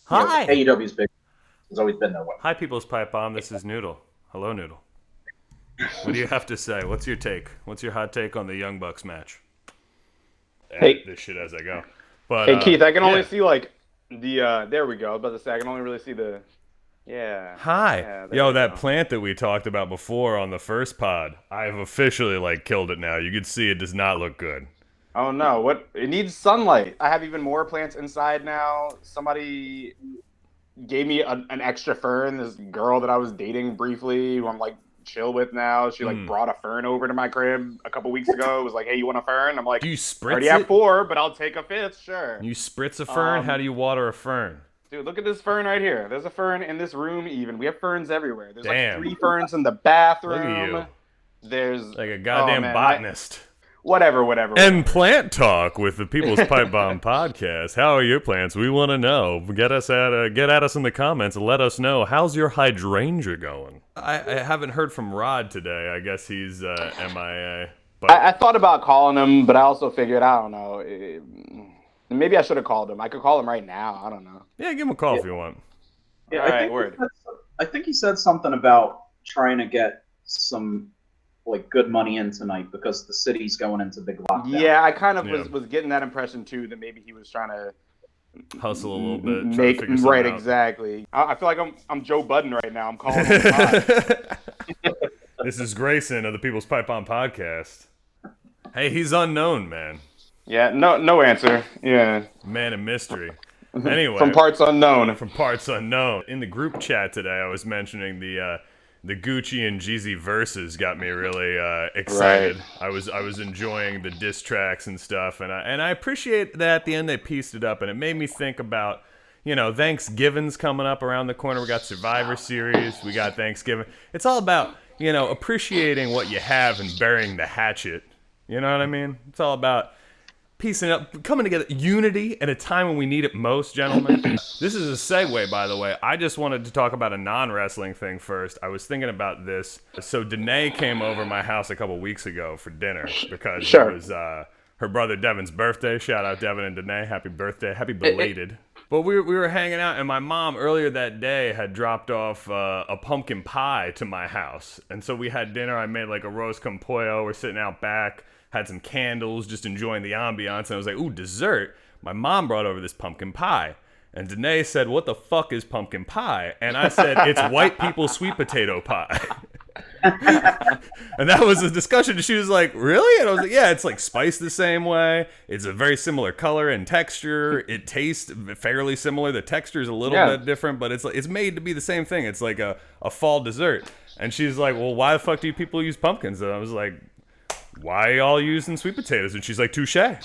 Hi. AEW's big. It's always been that way. Hi, People's Pipe Bomb. This is Noodle. Hello, Noodle. What do you have to say? What's your take? What's your hot take on the Young Bucks match? Hey, this shit as I go. But hey, Keith, I can only see like the. There we go. I was about to say I can only really see the. Yeah. Hi. Yeah, Yo, that plant that we talked about before on the first pod, I've officially killed it now. You can see it does not look good. Oh no! What? It needs sunlight. I have even more plants inside now. Somebody gave me an extra fern. This girl that I was dating briefly, who I'm chill with now. She brought a fern over to my crib a couple weeks ago. It was like, hey, you want a fern? I'm like, do you spritz I already have 4, but I'll take a 5th. Sure. You spritz a fern? How do you water a fern? Dude, look at this fern right here. There's a fern in this room even. We have ferns everywhere. There's Damn. 3 ferns in the bathroom. Look at you. There's like a goddamn botanist. Whatever. And plant talk with the People's Pipe Bomb podcast. How are your plants? We want to know. Get at us in the comments and let us know. How's your hydrangea going? I haven't heard from Rod today. I guess he's MIA. But I thought about calling him, but I also figured, I don't know. Maybe I should have called him. I could call him right now. I don't know. Yeah, give him a call if you want. Yeah, All right, word. I think he said something about trying to get some good money in tonight because the city's going into big lockdown. Yeah, I kind of was getting that impression too, that maybe he was trying to hustle a little bit. Right, exactly. I feel like I'm Joe Budden right now. I'm calling him. This is Grayson of the People's Pipe Bomb podcast. Hey, he's unknown, man. Yeah, no answer. Yeah. Man of mystery. Anyway. From parts unknown. In the group chat today, I was mentioning the Gucci and Jeezy verses got me really excited. Right. I was enjoying the diss tracks and stuff, and I appreciate that at the end they pieced it up, and it made me think about, Thanksgiving's coming up around the corner. We got Survivor Series, we got Thanksgiving. It's all about, appreciating what you have and burying the hatchet. You know what I mean? It's all about piecing up, coming together, unity at a time when we need it most, gentlemen. This is a segue, by the way. I just wanted to talk about a non-wrestling thing first. I was thinking about this. So Danae came over my house a couple weeks ago for dinner because it was her brother Devin's birthday. Shout out Devin and Danae. Happy birthday. Happy belated. But we were hanging out, and my mom earlier that day had dropped off a pumpkin pie to my house. And so we had dinner. I made a roast con pollo. We're sitting out back. Had some candles, just enjoying the ambiance, and I was like, ooh, dessert. My mom brought over this pumpkin pie. And Danae said, what the fuck is pumpkin pie? And I said, it's white people's sweet potato pie. And that was a discussion. She was like, really? And I was like, yeah, it's spiced the same way. It's a very similar color and texture. It tastes fairly similar. The texture is a little bit different, but it's made to be the same thing. It's like a fall dessert. And she's like, well, why the fuck do people use pumpkins? And I was like, why are y'all using sweet potatoes? And she's like, touche. Yeah.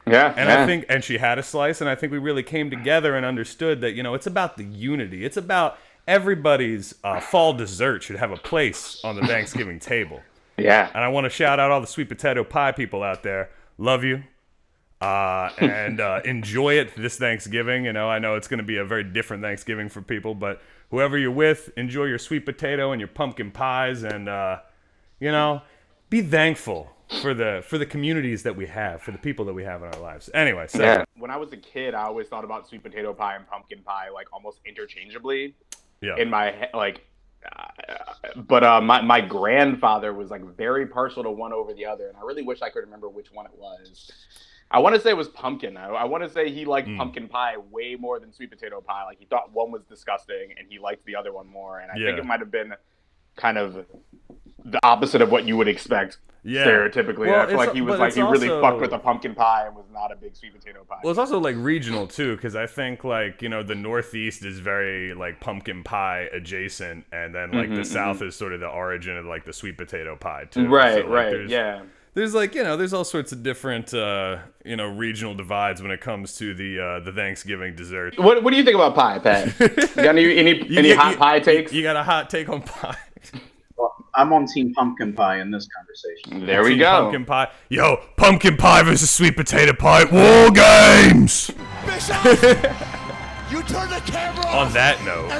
I think, and she had a slice, and I think we really came together and understood that, it's about the unity. It's about everybody's fall dessert should have a place on the Thanksgiving table. Yeah. And I want to shout out all the sweet potato pie people out there. Love you. And enjoy it this Thanksgiving. I know it's going to be a very different Thanksgiving for people, but whoever you're with, enjoy your sweet potato and your pumpkin pies, and, be thankful for the communities that we have, for the people that we have in our lives. Anyway, so when I was a kid, I always thought about sweet potato pie and pumpkin pie almost interchangeably. Yeah. In my head, but my grandfather was very partial to one over the other, and I really wish I could remember which one it was. I want to say it was pumpkin. I want to say he liked pumpkin pie way more than sweet potato pie. He thought one was disgusting, and he liked the other one more. And I think it might have been kind of the opposite of what you would expect stereotypically. Well, I feel like he was he really fucked with a pumpkin pie and was not a big sweet potato pie. Well, it's also regional too, because I think the Northeast is very pumpkin pie adjacent, and then the South is sort of the origin of the sweet potato pie too. Right, so, There's there's all sorts of different regional divides when it comes to the Thanksgiving dessert. What do you think about pie, Pat? You got any hot pie takes? You got a hot take on pie? Well, I'm on Team Pumpkin Pie in this conversation. There we go. Pumpkin pie. Yo, pumpkin pie versus sweet potato pie. War Games! You turn the camera off. On that note,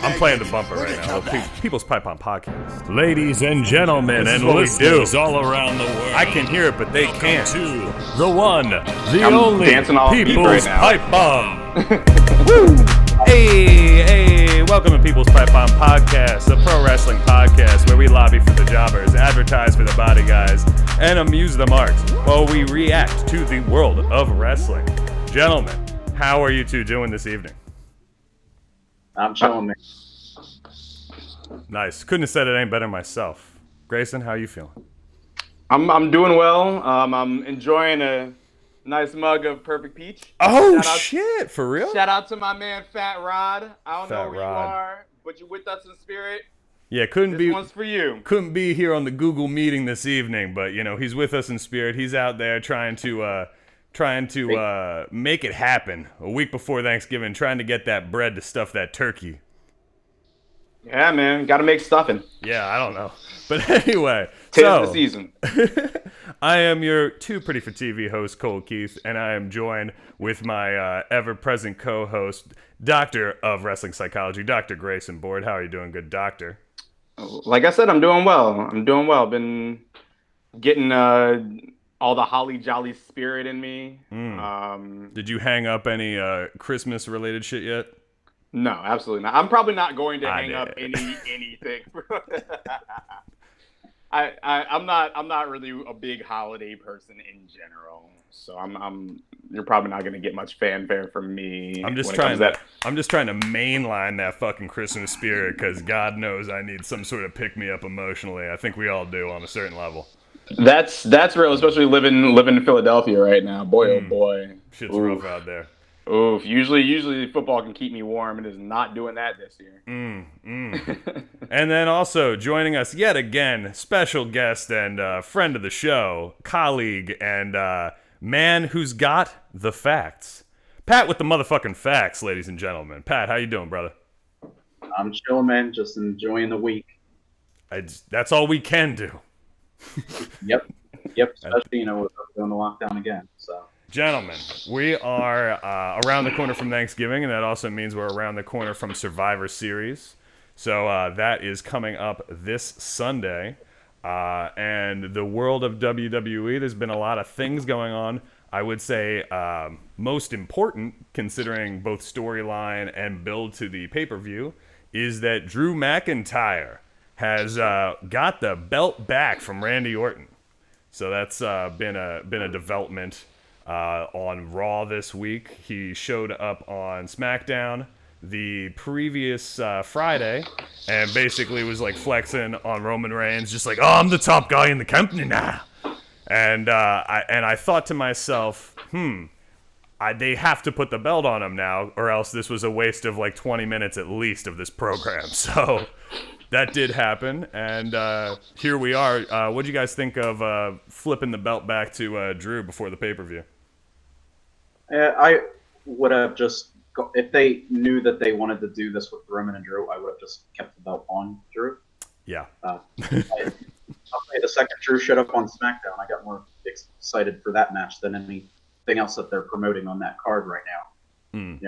I'm playing the bumper right now. People's Pipe Bomb podcast. Ladies and gentlemen, and listeners all around the world. I can hear it, but they can't. To the one, the only dancing all People's right Pipe Bomb. Woo! Hey, welcome to People's Pipebomb Podcast, a pro wrestling podcast where we lobby for the jobbers, advertise for the body guys, and amuse the marks while we react to the world of wrestling. Gentlemen, how are you two doing this evening? I'm chilling, man. Nice. Couldn't have said it any better myself. Grayson, how are you feeling? I'm doing well. I'm enjoying a nice mug of Perfect Peach. Oh, shit, for real? Shout out to my man Fat Rod. I don't know where Rod. you are, but you're with us in spirit. Yeah, This one's for you. Couldn't be here on the Google meeting this evening, but you know he's with us in spirit. He's out there trying to make it happen a week before Thanksgiving, trying to get that bread to stuff that turkey. Yeah, man, got to make stuffing. Yeah, I don't know, but anyway, Tis the season. I am your too pretty for TV host Cole Keith, and I am joined with my ever-present co-host, Doctor of Wrestling Psychology, Dr. Grayson Board. How are you doing, good doctor? Like I said, I'm doing well. Been getting all the holly jolly spirit in me. Did you hang up any Christmas-related shit yet? No, absolutely not. I'm probably not going to hang up anything. I'm not really a big holiday person in general, so you're probably not going to get much fanfare from me. I'm just trying to mainline that fucking Christmas spirit because God knows I need some sort of pick me up emotionally. I think we all do on a certain level. That's real, especially living in Philadelphia right now. Boy, oh boy, shit's rough out there. Oof. Usually football can keep me warm. It is not doing that this year. And then also joining us yet again, special guest and friend of the show, colleague, and man who's got the facts. Pat with the motherfucking facts, ladies and gentlemen. Pat, how you doing, brother? I'm chilling, man. Just enjoying the week. That's all we can do. Yep. Especially, we're doing the lockdown again, so. Gentlemen, we are around the corner from Thanksgiving, and that also means we're around the corner from Survivor Series. So that is coming up this Sunday. And the world of WWE, there's been a lot of things going on. I would say most important, considering both storyline and build to the pay-per-view, is that Drew McIntyre has got the belt back from Randy Orton. So that's been a development. On Raw this week. He showed up on SmackDown the previous Friday and basically was like flexing on Roman Reigns, just like, oh, I'm the top guy in the company now. And I thought to myself, they have to put the belt on him now, or else this was a waste of like 20 minutes at least of this program. So that did happen, and here we are. What do you guys think of flipping the belt back to Drew before the pay-per-view? I would have just, if they knew that they wanted to do this with Roman and Drew, I would have just kept the belt on Drew. Yeah. I'll say the second Drew showed up on SmackDown, I got more excited for that match than anything else that they're promoting on that card right now.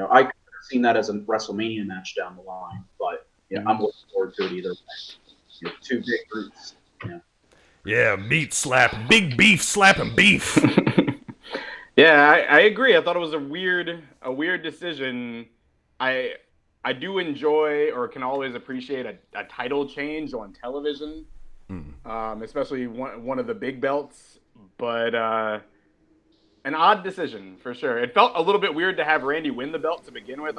I could have seen that as a WrestleMania match down the line, but I'm looking forward to it either way. Two big groups. Yeah, meat slap, big beef slapping beef. Yeah, I agree. I thought it was a weird decision. I do enjoy or can always appreciate a title change on television, especially one of the big belts. But an odd decision for sure. It felt a little bit weird to have Randy win the belt to begin with.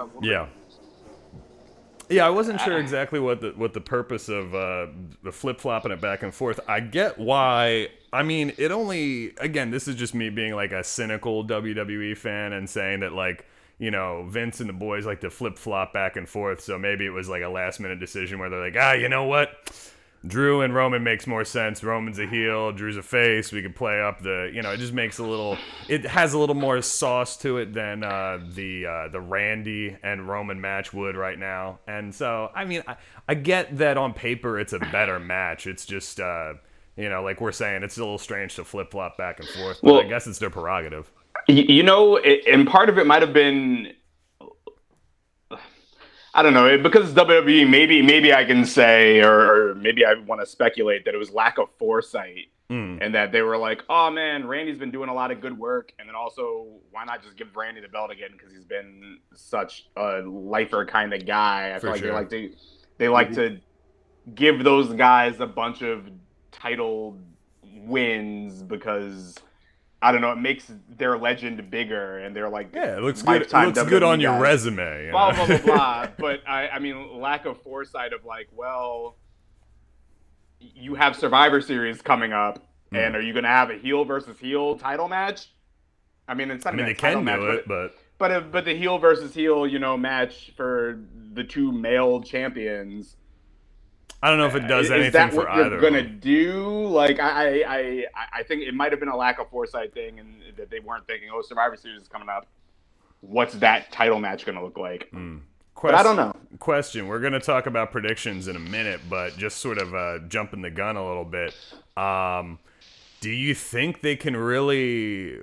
Yeah, I wasn't sure exactly what the purpose of the flip-flopping it back and forth. I get why. I mean, again, this is just me being like a cynical WWE fan and saying that like, Vince and the boys like to flip-flop back and forth, so maybe it was like a last-minute decision where they're like, you know what? Drew and Roman makes more sense. Roman's a heel, Drew's a face. We could play up it just makes it has a little more sauce to it than the Randy and Roman match would right now. And so, I mean, I get that on paper it's a better match. It's just, like we're saying, it's a little strange to flip-flop back and forth. But I guess it's their prerogative. And part of it might have been, I don't know, because it's WWE, maybe I can say, or maybe I want to speculate that it was lack of foresight and that they were like, oh man, Randy's been doing a lot of good work, and then also why not just give Randy the belt again because he's been such a lifer kind of guy. I feel like they like to give those guys a bunch of title wins because I don't know, it makes their legend bigger, and they're like, yeah, it looks good. It looks good on your resume. Blah blah blah blah. But I mean, lack of foresight of like, well, you have Survivor Series coming up, and are you going to have a heel versus heel title match? I mean, it's not they can do it, but the heel versus heel, match for the two male champions. I don't know if it does anything is that for what either. You're gonna do? Like, I think it might have been a lack of foresight thing, and that they weren't thinking, oh, Survivor Series is coming up. What's that title match gonna look like? But I don't know. Question: we're gonna talk about predictions in a minute, but just sort of jumping the gun a little bit. Do you think they can really?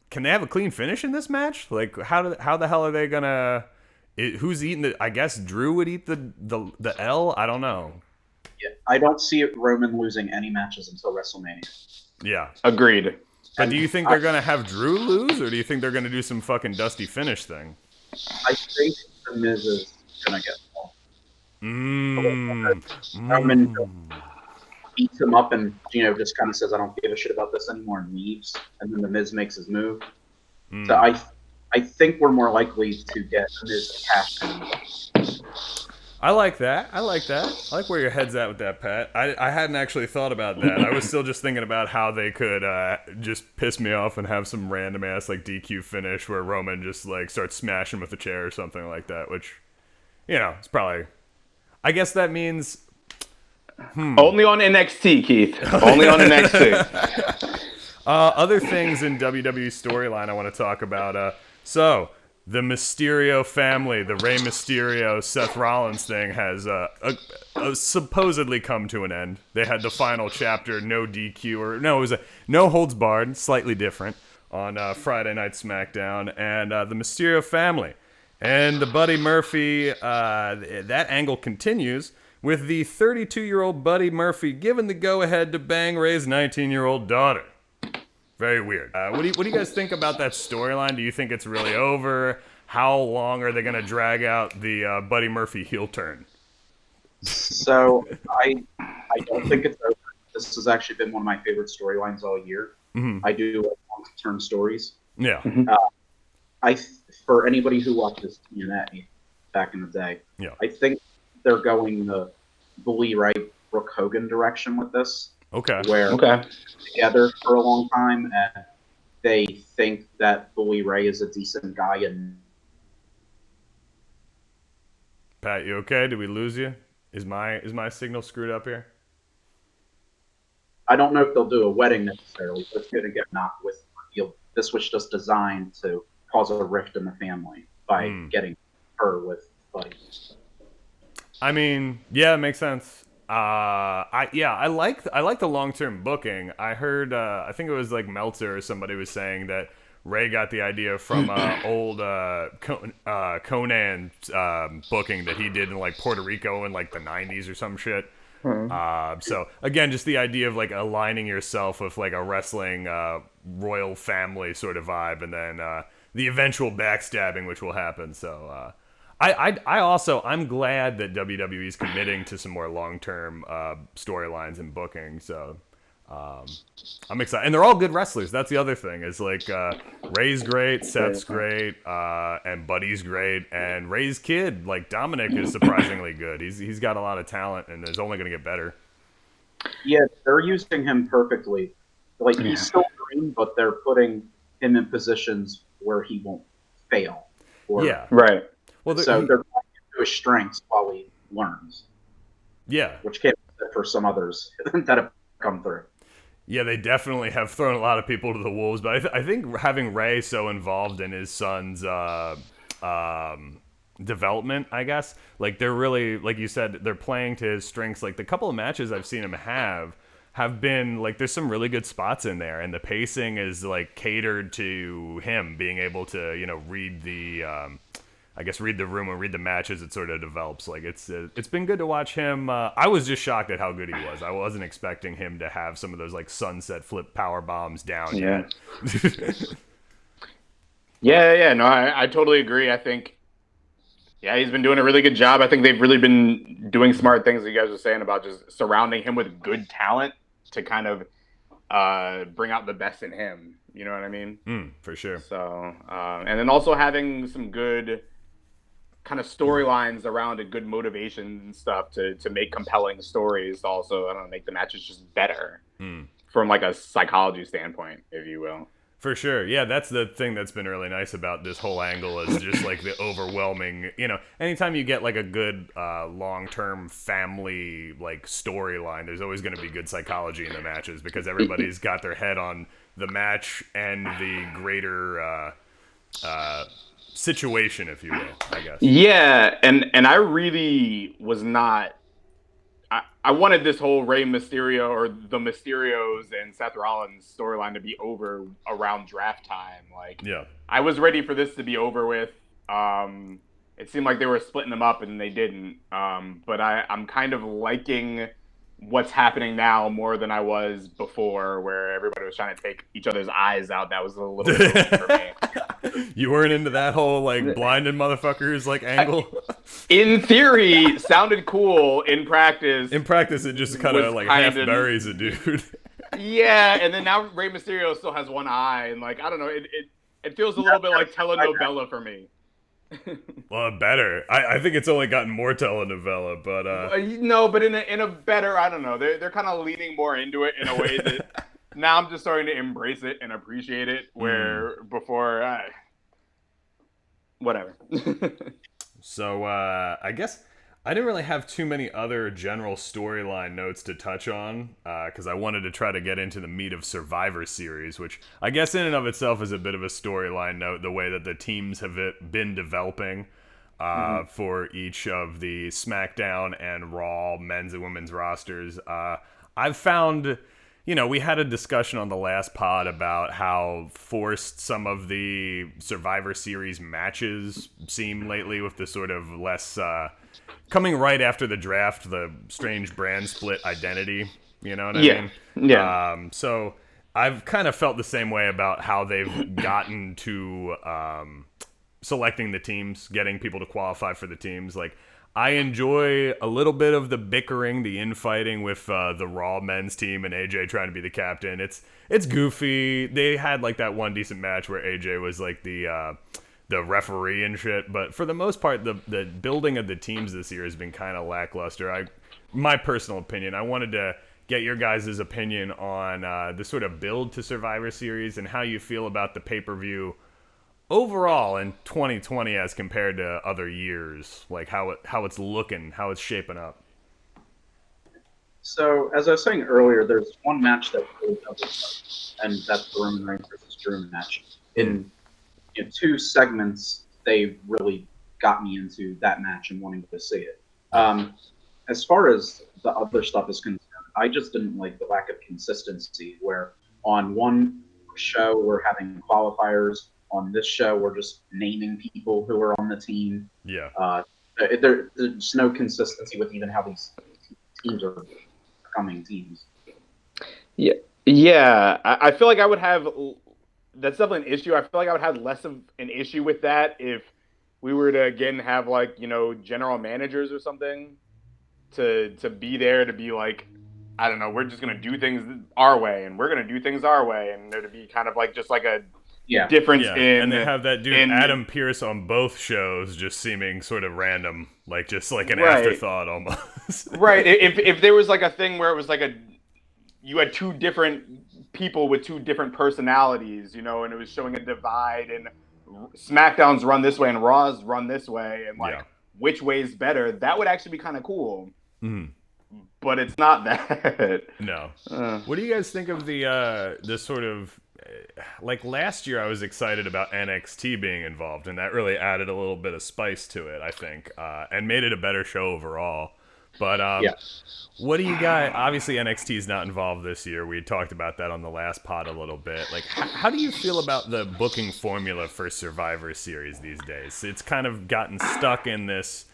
Can they have a clean finish in this match? Like, how the hell are they gonna? Who's eating the? I guess Drew would eat the L. I don't know. Yeah, I don't see Roman losing any matches until WrestleMania. Yeah, agreed. But do you think they're gonna have Drew lose, or do you think they're gonna do some fucking dusty finish thing? I think the Miz is gonna get Roman beats him up and just kind of says, "I don't give a shit about this anymore," and leaves, and then the Miz makes his move. So I think we're more likely to get Miz cash in. I like that. I like where your head's at with that, Pat. I hadn't actually thought about that. I was still just thinking about how they could just piss me off and have some random ass like DQ finish where Roman just like starts smashing with a chair or something like that, which it's probably. I guess that means only on NXT, Keith. Only on NXT. Other things in WWE storyline I want to talk about. So, the Mysterio family, the Rey Mysterio, Seth Rollins thing has supposedly come to an end. They had the final chapter, no DQ, it was a no holds barred, slightly different, on Friday Night SmackDown, and the Mysterio family. And the Buddy Murphy, that angle continues with the 32-year-old Buddy Murphy given the go-ahead to bang Rey's 19-year-old daughter. Very weird. What do you guys think about that storyline? Do you think it's really over? How long are they going to drag out the Buddy Murphy heel turn? So I don't think it's over. This has actually been one of my favorite storylines all year. Mm-hmm. I do like long-term stories. Yeah. For anybody who watches TNA back in the day, I think they're going the Bully Ray Brooke Hogan direction with this. Okay. Where together for a long time, and they think that Bully Ray is a decent guy. And Pat, you okay? Did we lose you? Is my signal screwed up here? I don't know if they'll do a wedding necessarily, but it's going to get knocked with revealed. This was just designed to cause a rift in the family by getting her with Buddy. I mean, yeah, it makes sense. I like the long-term booking. I heard I think it was like Meltzer or somebody was saying that Ray got the idea from old Conan booking that he did in like Puerto Rico in like the 90s or some shit. So again, just the idea of like aligning yourself with like a wrestling royal family sort of vibe, and then the eventual backstabbing which will happen. So I'm glad that WWE is committing to some more long-term storylines and booking. So I'm excited, and they're all good wrestlers. That's the other thing. Is like Ray's great, Seth's great, and Buddy's great, and Ray's kid, like Dominic, is surprisingly good. He's got a lot of talent, and is only going to get better. Yeah, they're using him perfectly. Like he's still green, but they're putting him in positions where he won't fail. Right. Well, so they're playing to his strengths while he learns. Yeah. Which can't be said for some others that have come through. Yeah, they definitely have thrown a lot of people to the wolves, but I think having Ray so involved in his son's development, I guess, like they're really, like you said, they're playing to his strengths. Like the couple of matches I've seen him have been like there's some really good spots in there, and the pacing is like catered to him being able to read the I guess read the room and read the match as it sort of develops. Like it's been good to watch him. I was just shocked at how good he was. I wasn't expecting him to have some of those like sunset flip power bombs down yet. Yeah. No, I totally agree. I think, yeah, he's been doing a really good job. I think they've really been doing smart things that you guys were saying about just surrounding him with good talent to kind of bring out the best in him. You know what I mean? For sure. So, and then also having some good kind of storylines around it, good motivation and stuff to make compelling stories. Also, I don't know, make the matches just better from like a psychology standpoint, if you will. For sure. Yeah, that's the thing that's been really nice about this whole angle is just like the overwhelming, anytime you get like a good long-term family like storyline, there's always going to be good psychology in the matches because everybody's got their head on the match and the greater situation, if you will, I guess. Yeah, and I really was not. I wanted this whole Rey Mysterio or the Mysterios and Seth Rollins storyline to be over around draft time. Like, yeah, I was ready for this to be over with. It seemed like they were splitting them up, and they didn't. But I'm kind of liking what's happening now more than I was before, where everybody was trying to take each other's eyes out. That was a little bit for me. You weren't into that whole like blinded motherfuckers like angle? In theory, sounded cool. In practice, it just kind of like half buries a dude. Yeah, and then now Rey Mysterio still has one eye, and like I don't know, it feels a little bit like telenovela for me. Well, better. I think it's only gotten more telenovela, but no, but in a better, I don't know. They're kind of leaning more into it in a way that now I'm just starting to embrace it and appreciate it. Where before, whatever. So I guess I didn't really have too many other general storyline notes to touch on because I wanted to try to get into the meat of Survivor Series, which I guess in and of itself is a bit of a storyline note, the way that the teams have been developing for each of the SmackDown and Raw men's and women's rosters. I've found, we had a discussion on the last pod about how forced some of the Survivor Series matches seem lately with the sort of less... coming right after the draft, the strange brand split identity, you know what I mean? Yeah. So I've kind of felt the same way about how they've gotten to selecting the teams, getting people to qualify for the teams. Like, I enjoy a little bit of the bickering, the infighting with the Raw men's team and AJ trying to be the captain. It's goofy. They had like that one decent match where AJ was like the referee and shit, but for the most part, the building of the teams this year has been kind of lackluster. My personal opinion, I wanted to get your guys' opinion on the sort of build to Survivor Series and how you feel about the pay-per-view overall in 2020 as compared to other years, like how it's looking, how it's shaping up. So, as I was saying earlier, there's one match that really does it, and that's the Roman Reigns versus Drew match. In two segments, they really got me into that match and wanting to see it. As far as the other stuff is concerned, I just didn't like the lack of consistency where on one show we're having qualifiers, on this show we're just naming people who are on the team. Yeah. There's no consistency with even how these teams are becoming teams. Yeah. I feel like I would have... That's definitely an issue. I feel like I would have less of an issue with that if we were to again have like, general managers or something to be there to be like, I don't know, we're just going to do things our way and we're going to do things our way. And there to be kind of like just like a difference in... And they have that dude Adam Pearce on both shows just seeming sort of random, like just like an afterthought almost. Right. If there was like a thing where it was like you had two different people with two different personalities, and it was showing a divide and SmackDown's run this way and Raw's run this way and which way is better, that would actually be kind of cool. But it's not that. No. What do you guys think of the sort of like last year I was excited about NXT being involved and that really added a little bit of spice to it, I think, and made it a better show overall. But Yeah. what do you got? Obviously, NXT is not involved this year. We talked about that on the last pod a little bit. Like, how do you feel about the booking formula for Survivor Series these days? It's kind of gotten stuck in this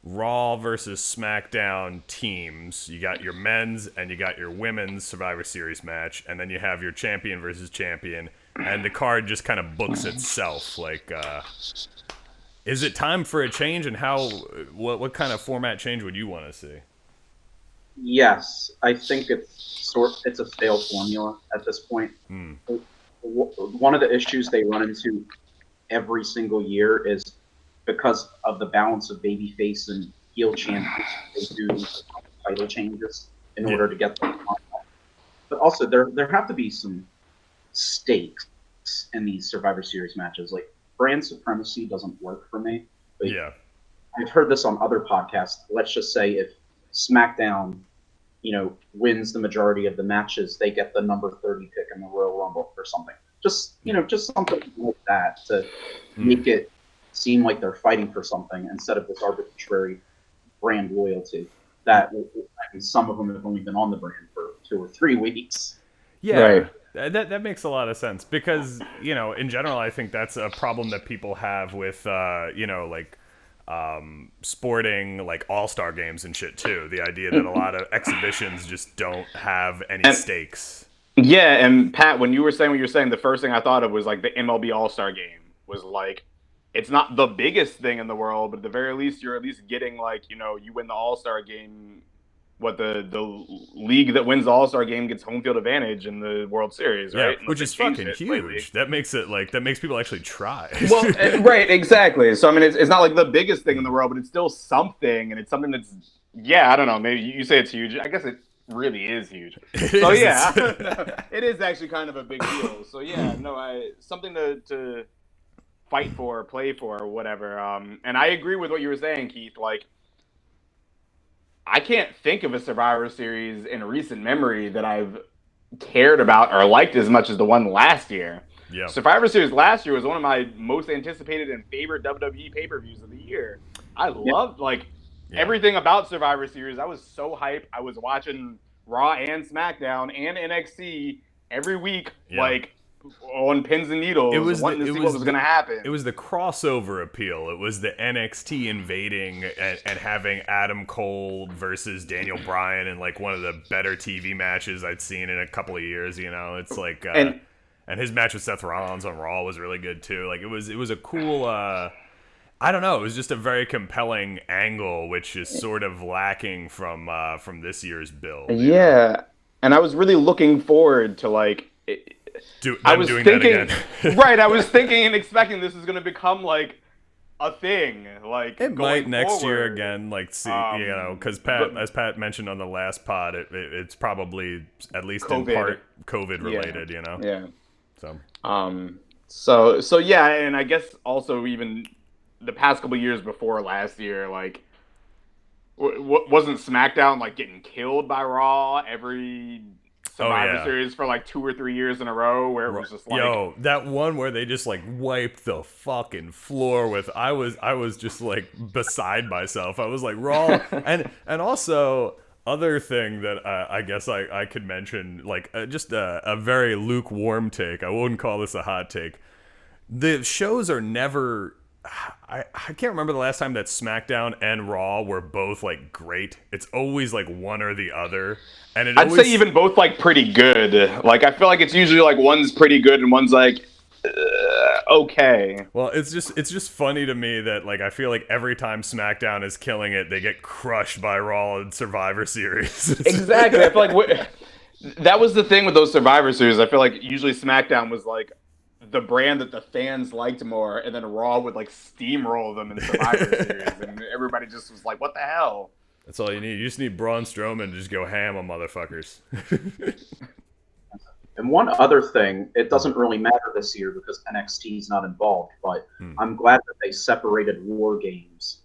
Raw versus SmackDown teams. You got your men's and you got your women's Survivor Series match, and then you have your champion versus champion, and the card just kind of books itself. Like, is it time for a change, and what kind of format change would you want to see? Yes, I think it's a stale formula at this point. One of the issues they run into every single year is because of the balance of babyface and heel champions, they do title changes in order to get them. But also, there have to be some stakes in these Survivor Series matches. Like, brand supremacy doesn't work for me. Like, I've heard this on other podcasts. Let's just say if SmackDown, wins the majority of the matches, they get the number 30 pick in the Royal Rumble or something. Just something like that to make it seem like they're fighting for something instead of this arbitrary brand loyalty that some of them have only been on the brand for 2 or 3 weeks. Yeah. Right. That makes a lot of sense because, in general, I think that's a problem that people have with, sporting like all-star games and shit too. The idea that a lot of exhibitions just don't have any stakes. Yeah, and Pat, when you were saying what you're saying, the first thing I thought of was like the MLB All-Star Game was like, it's not the biggest thing in the world, but at the very least, you're at least getting like, you win the All-Star Game. What the league that wins the All-Star Game gets home field advantage in the World Series, right? Yeah, which is fucking huge. Lately. That makes people actually try. Well, right, exactly. So I mean, it's not like the biggest thing in the world, but it's still something, and it's something that's I don't know. Maybe you say it's huge. I guess it really is huge. So yeah, it is actually kind of a big deal. So yeah, no, something to fight for, play for, or whatever. And I agree with what you were saying, Keith. Like, I can't think of a Survivor Series in recent memory that I've cared about or liked as much as the one last year. Yeah. Survivor Series last year was one of my most anticipated and favorite WWE pay-per-views of the year. I loved everything about Survivor Series. I was so hyped. I was watching Raw and SmackDown and NXT every week, on pins and needles, wanting to see what was going to happen. It was the crossover appeal. It was the NXT invading and having Adam Cole versus Daniel Bryan in like one of the better TV matches I'd seen in a couple of years. It's like and his match with Seth Rollins on Raw was really good too. Like it was a cool. I don't know. It was just a very compelling angle, which is sort of lacking from this year's build. Yeah, and I was really looking forward to like. I was thinking, right? I was thinking and expecting this is going to become like a thing. Like it might next year again. Like see, because as Pat mentioned on the last pod, it's probably at least in part COVID related. Yeah. So yeah, and I guess also even the past couple years before last year, like wasn't SmackDown like getting killed by Raw every Survivor Series for like 2 or 3 years in a row, where it was just like that one where they just like wiped the fucking floor with. I was just like beside myself. I was like Raw, and also other thing that I guess I could mention, like just a very lukewarm take. I wouldn't call this a hot take. The shows are never. I can't remember the last time that SmackDown and Raw were both like great. It's always like one or the other, and I'd say even both like pretty good. Like I feel like it's usually like one's pretty good and one's like okay. Well, it's just funny to me that like I feel like every time SmackDown is killing it, they get crushed by Raw and Survivor Series. Exactly. I feel like that was the thing with those Survivor Series. I feel like usually SmackDown was like the brand that the fans liked more, and then Raw would like steamroll them in Survivor Series, and everybody just was like, "What the hell?" That's all you need. You just need Braun Strowman to just go ham on motherfuckers. And one other thing, it doesn't really matter this year because NXT is not involved, but I'm glad that they separated War Games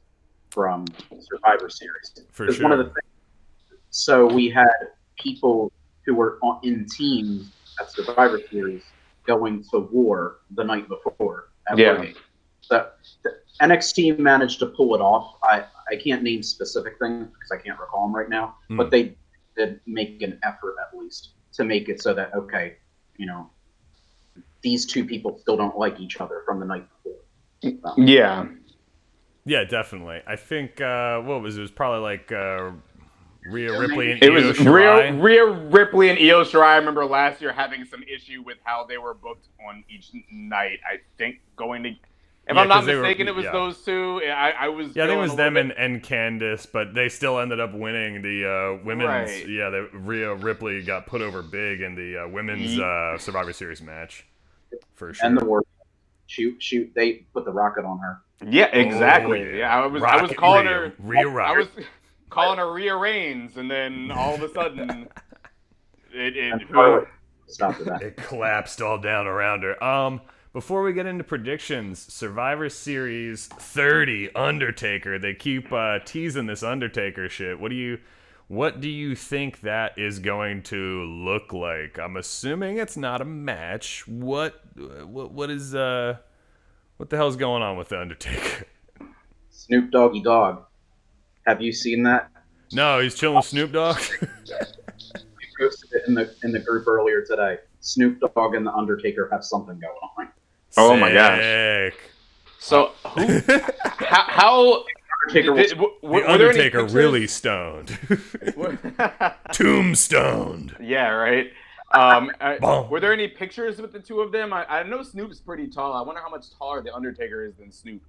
from Survivor Series. For sure. One of the things, so we had people who were in teams at Survivor Series going to war the night before at War Games. The NXT managed to pull it off. I can't name specific things because I can't recall them right now, but they did make an effort at least to make it so that, okay, these two people still don't like each other from the night before. Yeah. Yeah, definitely. I think it was probably like Rhea Ripley and It Io was Shirai. Rhea Ripley and Io Shirai. I remember last year having some issue with how they were booked on each night. I think if I'm not mistaken, it was those two. I was. Yeah, I think it was them and Candice, but they still ended up winning the women's. Right. Yeah, the Rhea Ripley got put over big in the women's Survivor Series match. For sure. And the War shoot, they put the rocket on her. Yeah, exactly. Oh, yeah. Yeah, I was calling her Rhea Rocket. I was calling her Rhea Reigns, and then all of a sudden, Stop that. It collapsed all down around her. Before we get into predictions, Survivor Series 30 Undertaker. They keep teasing this Undertaker shit. What do you think that is going to look like? I'm assuming it's not a match. What the hell's going on with the Undertaker? Snoop Doggy Dogg. Have you seen that? No, he's chilling with Snoop Dogg. We posted it in the group earlier today. Snoop Dogg and the Undertaker have something going on. Oh my gosh! So how the Undertaker really stoned? Tombstoned. Yeah, right. Were there any pictures with the two of them? I know Snoop's pretty tall. I wonder how much taller the Undertaker is than Snoop.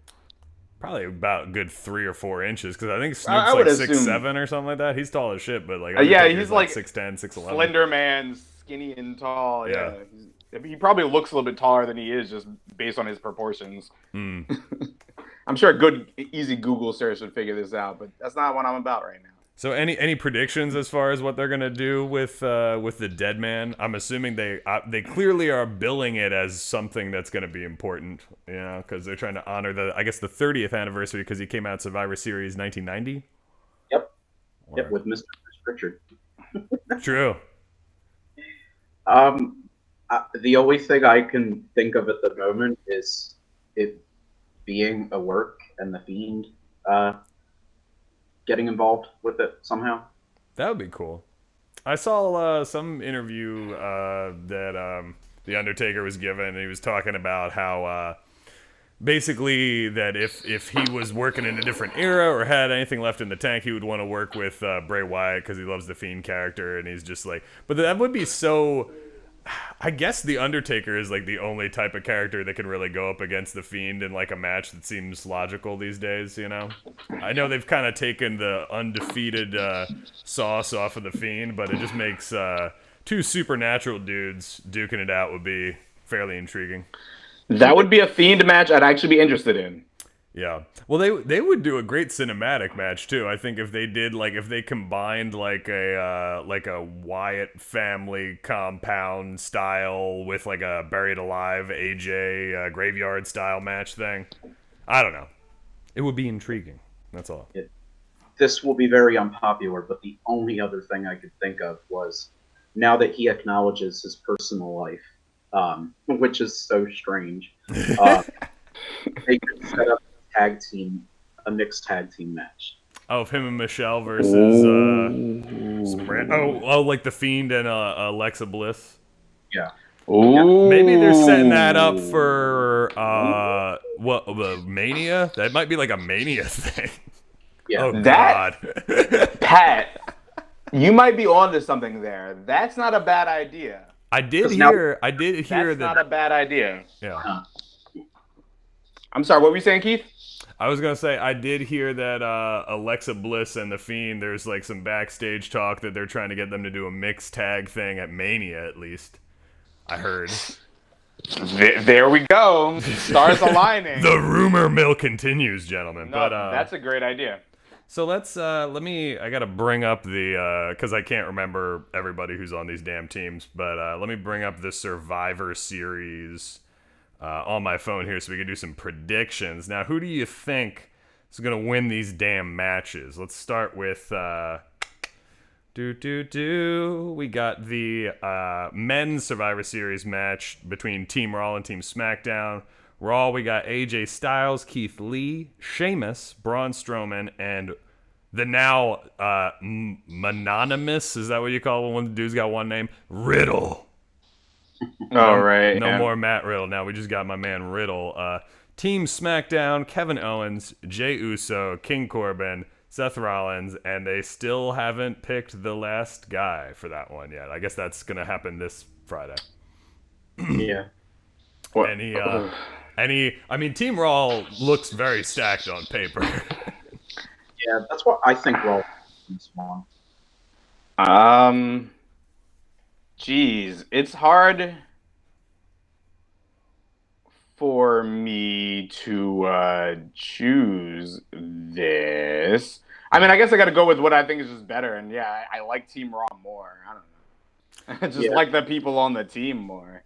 Probably about a good 3 or 4 inches, because I think Snoop's like 6'7" or something like that. He's tall as shit, but like he's like 6'10", 6'11". Slender man, skinny and tall. Yeah. He probably looks a little bit taller than he is just based on his proportions. I'm sure a good, easy Google search would figure this out, but that's not what I'm about right now. So any predictions as far as what they're gonna do with the dead man? I'm assuming they clearly are billing it as something that's gonna be important, because they're trying to honor the 30th anniversary, because he came out Survivor Series 1990. Yep, with Mr. Richard. True. The only thing I can think of at the moment is it being a work and the Fiend getting involved with it somehow. That would be cool. I saw some interview that the Undertaker was given, and he was talking about how basically that if he was working in a different era or had anything left in the tank, he would want to work with Bray Wyatt because he loves the Fiend character, and he's just like, but that would be so. I guess the Undertaker is like the only type of character that can really go up against the Fiend in like a match that seems logical these days, I know they've kind of taken the undefeated sauce off of the Fiend, but it just makes two supernatural dudes duking it out would be fairly intriguing. That would be a Fiend match I'd actually be interested in. Yeah. Well, they would do a great cinematic match too. I think if they combined like a Wyatt family compound style with like a Buried Alive AJ graveyard style match thing. I don't know. It would be intriguing. That's all. This will be very unpopular, but the only other thing I could think of was, now that he acknowledges his personal life, which is so strange, they could set up a mixed tag team match. Oh, of him and Michelle versus like the Fiend and Alexa Bliss. Yeah. Ooh. Maybe they're setting that up for Mania. That might be like a Mania thing. Yeah. Oh God. Pat, you might be onto something there. That's not a bad idea. I did hear That's that. not a bad idea. Yeah. I'm sorry. What were you saying, Keith? I was gonna say I did hear that Alexa Bliss and the Fiend. There's like some backstage talk that they're trying to get them to do a mixed tag thing at Mania, at least. I heard. There we go. Stars aligning. The rumor mill continues, gentlemen. No, but that's a great idea. So let's I gotta bring up the because I can't remember everybody who's on these damn teams, but let me bring up the Survivor Series on my phone here so we can do some predictions. Now, who do you think is gonna win these damn matches? Let's start with we got the men's Survivor Series match between Team Raw and Team SmackDown. Raw, we got AJ Styles, Keith Lee, Sheamus, Braun Strowman, and the now mononymous, is that what you call it when the dude's got one name? Riddle. Right. No more Matt Riddle. Now we just got my man Riddle. Team SmackDown, Kevin Owens, Jey Uso, King Corbin, Seth Rollins, and they still haven't picked the last guy for that one yet. I guess that's going to happen this Friday. Yeah. I mean, Team Raw looks very stacked on paper. Yeah, that's what I think Raw in this one. Geez, it's hard for me to choose this. I mean, I guess I got to go with what I think is just better, and yeah, I like Team Raw more. I don't know, just like the people on the team more.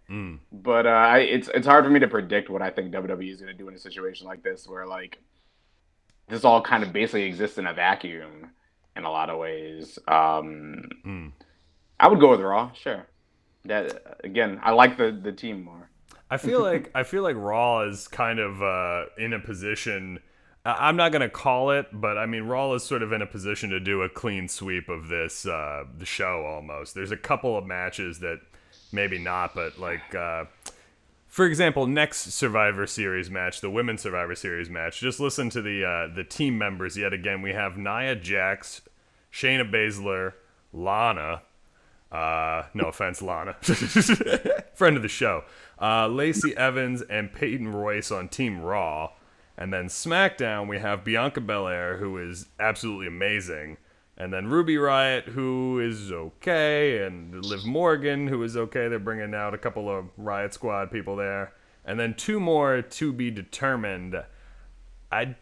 But it's hard for me to predict what I think WWE is going to do in a situation like this, where like this all kind of basically exists in a vacuum in a lot of ways. I would go with Raw, sure. That again, I like the team more. I feel like Raw is kind of in a position. I'm not gonna call it, but I mean Raw is sort of in a position to do a clean sweep of this the show almost. There's a couple of matches that maybe not, but like for example, next Survivor Series match, the Women's Survivor Series match. Just listen to the team members yet again. We have Nia Jax, Shayna Baszler, Lana. No offense, Lana. Friend of the show. Lacey Evans and Peyton Royce on Team Raw. And then SmackDown, we have Bianca Belair, who is absolutely amazing. And then Ruby Riott, who is okay. And Liv Morgan, who is okay. They're bringing out a couple of Riot Squad people there. And then two more to be determined. I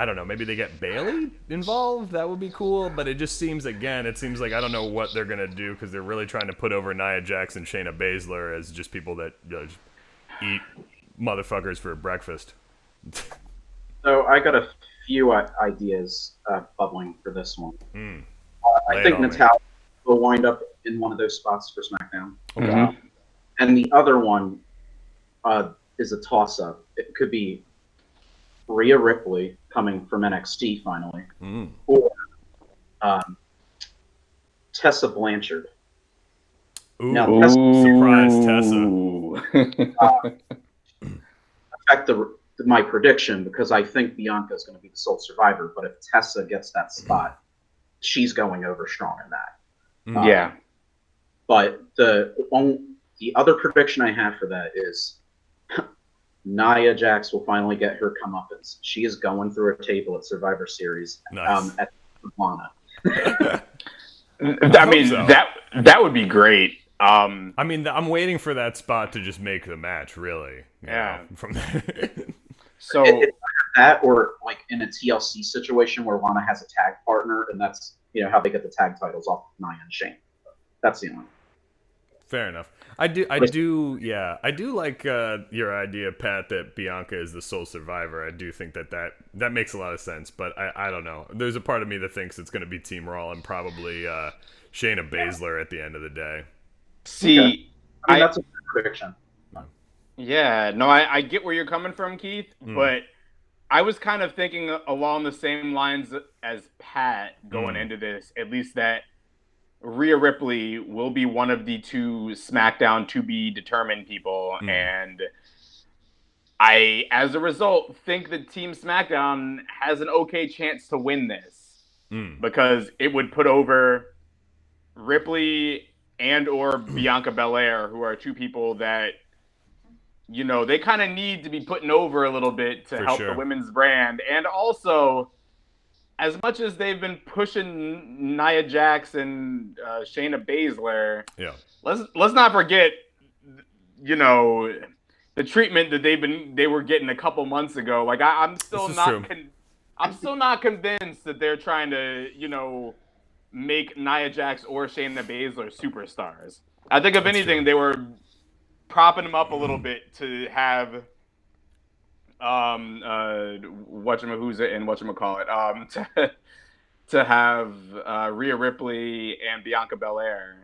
don't know, maybe they get Bayley involved? That would be cool, but it just seems, again, it seems like I don't know what they're going to do because they're really trying to put over Nia Jax and Shayna Baszler as just people that just eat motherfuckers for breakfast. So I got a few ideas bubbling for this one. I think Natalya will wind up in one of those spots for SmackDown. Okay. And the other one is a toss-up. It could be Rhea Ripley coming from NXT finally, or Tessa Blanchard. Ooh, now, surprise Tessa. Affect my prediction because I think Bianca is going to be the sole survivor. But if Tessa gets that spot, she's going over strong in that. Yeah. But the other prediction I have for that is Nia Jax will finally get her comeuppance. She is going through a table at Survivor Series at Lana. I mean, so. that would be great. I mean, I'm waiting for that spot to just make the match, really. Yeah. From there. So it's that, or like in a TLC situation where Lana has a tag partner, and that's how they get the tag titles off Nia and Shane. That's the only. Fair enough. I do like your idea, Pat, that Bianca is the sole survivor. I do think that makes a lot of sense, but I don't know. There's a part of me that thinks it's going to be Team Raw and probably Shayna Baszler at the end of the day. See, okay. I mean, that's a prediction. Yeah, no, I get where you're coming from, Keith, but I was kind of thinking along the same lines as Pat going into this, at least that Rhea Ripley will be one of the two SmackDown to be determined people, and I, as a result, think that Team SmackDown has an okay chance to win this because it would put over Ripley and or Bianca Belair, who are two people that they kind of need to be putting over a little bit to help the women's brand, and also, as much as they've been pushing Nia Jax and Shayna Baszler, let's not forget, the treatment that they were getting a couple months ago. Like I'm still not convinced that they're trying to make Nia Jax or Shayna Baszler superstars. I think if anything, they were propping them up a little bit to have to have Rhea Ripley and Bianca Belair,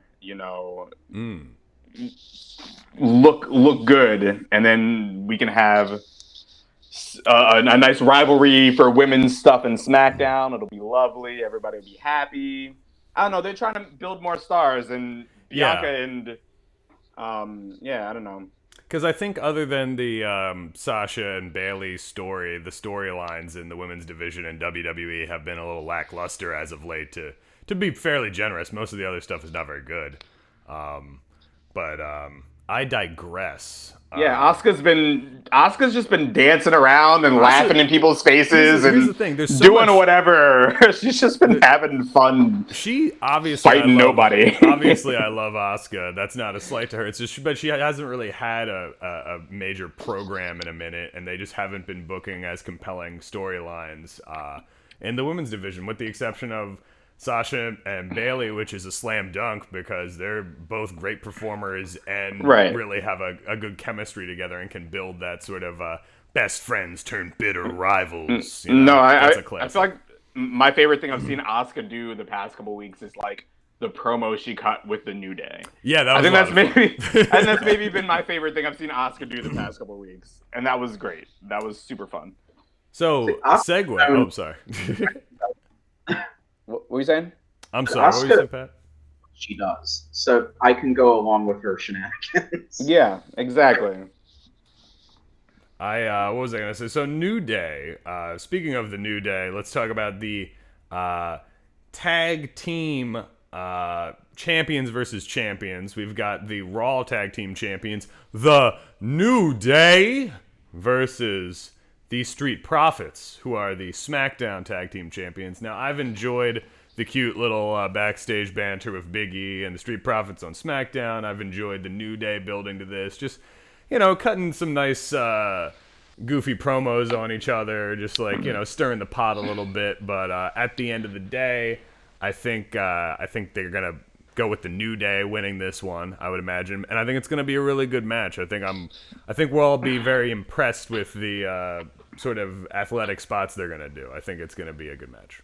look good, and then we can have a nice rivalry for women's stuff in SmackDown. It'll be lovely. Everybody will be happy. I don't know. They're trying to build more stars, and Bianca and I don't know. Because I think other than the Sasha and Bayley story, the storylines in the women's division in WWE have been a little lackluster as of late. To be fairly generous, most of the other stuff is not very good. But I digress. Yeah, Asuka's just been dancing around and laughing in people's faces here's and the thing, there's so doing much, whatever. She's just been having fun. She obviously fighting nobody. Obviously, I love Asuka. That's not a slight to her. It's just, but she hasn't really had a major program in a minute, and they just haven't been booking as compelling storylines in the women's division, with the exception of Sasha and Bayley, which is a slam dunk because they're both great performers and really have a good chemistry together and can build that sort of best friends turn bitter rivals. You know? I feel like my favorite thing I've seen Asuka do the past couple weeks is like the promo she cut with the New Day. Yeah, that was that's maybe been my favorite thing I've seen Asuka do the past couple weeks, and that was great. That was super fun. So segue. Oh, sorry. What were you saying? I'm sorry. What were you saying, Pat? She does. So I can go along with her shenanigans. Yeah, exactly. What was I going to say? So New Day. Speaking of the New Day, let's talk about the tag team champions versus champions. We've got the Raw tag team champions, the New Day, versus the Street Profits, who are the SmackDown Tag Team Champions. Now, I've enjoyed the cute little backstage banter with Big E and the Street Profits on SmackDown. I've enjoyed the New Day building to this. Just, cutting some nice goofy promos on each other, just like, stirring the pot a little bit. But at the end of the day, I think they're going to go with the New Day winning this one, I would imagine, and I think it's going to be a really good match. I think we'll all be very impressed with the sort of athletic spots they're going to do. I think it's going to be a good match.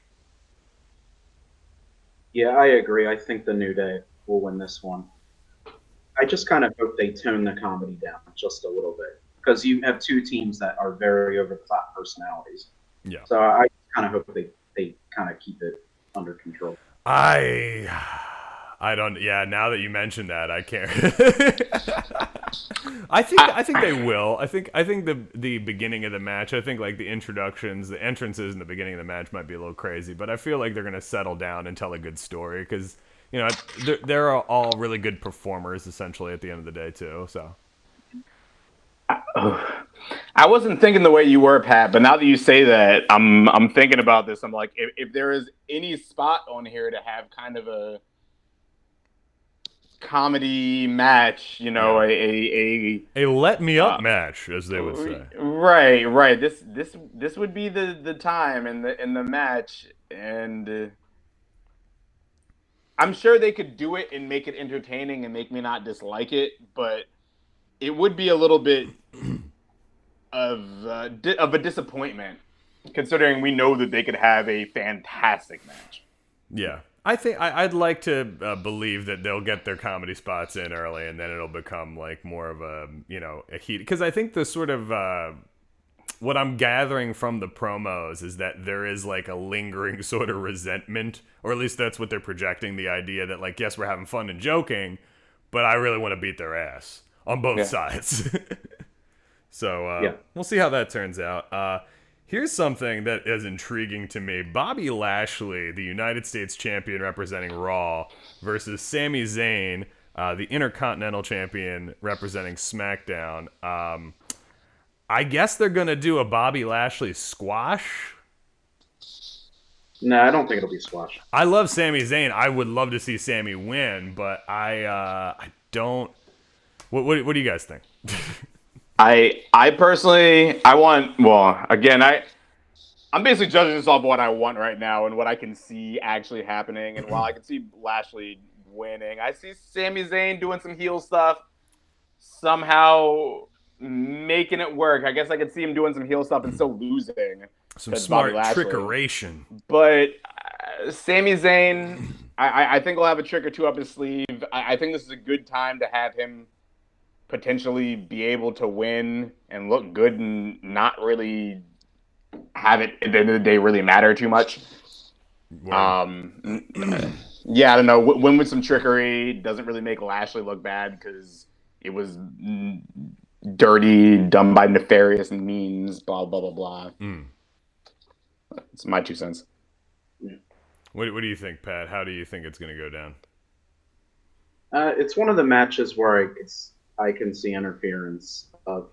Yeah, I agree. I think the New Day will win this one. I just kind of hope they tone the comedy down just a little bit, because you have two teams that are very over-the-top personalities. Yeah. So I kind of hope they kind of keep it under control. I don't. Yeah, now that you mentioned that, I can't. I think they will. I think the beginning of the match. I think like the introductions, the entrances in the beginning of the match might be a little crazy, but I feel like they're gonna settle down and tell a good story because they're all really good performers essentially at the end of the day too. So. I wasn't thinking the way you were, Pat, but now that you say that, I'm thinking about this. I'm like, if there is any spot on here to have kind of a comedy match, a let me up match, as they would say. Right. This would be the time in the match, and I'm sure they could do it and make it entertaining and make me not dislike it, but it would be a little bit of a disappointment, considering we know that they could have a fantastic match. Yeah. I think I'd like to believe that they'll get their comedy spots in early, and then it'll become like more of a heat. Because I think the sort of what I'm gathering from the promos is that there is like a lingering sort of resentment, or at least that's what they're projecting. The idea that like, yes, we're having fun and joking, but I really want to beat their ass on both sides. So we'll see how that turns out. Here's something that is intriguing to me. Bobby Lashley, the United States champion representing Raw, versus Sami Zayn, the Intercontinental champion representing SmackDown. I guess they're going to do a Bobby Lashley squash. No, I don't think it'll be squash. I love Sami Zayn. I would love to see Sami win, but I don't. What do you guys think? I personally, I'm basically judging this off what I want right now and what I can see actually happening. And while I can see Lashley winning, I see Sami Zayn doing some heel stuff, somehow making it work. I guess I could see him doing some heel stuff and still losing. Some smart trickeration. But Sami Zayn, I think he'll have a trick or two up his sleeve. I think this is a good time to have him potentially be able to win and look good and not really have it at the end of the day really matter too much. Yeah, I don't know. Win with some trickery doesn't really make Lashley look bad because it was dirty, done by nefarious means, blah, blah, blah, blah. It's my 2 cents. What do you think, Pat? How do you think it's going to go down? It's one of the matches where I can see interference of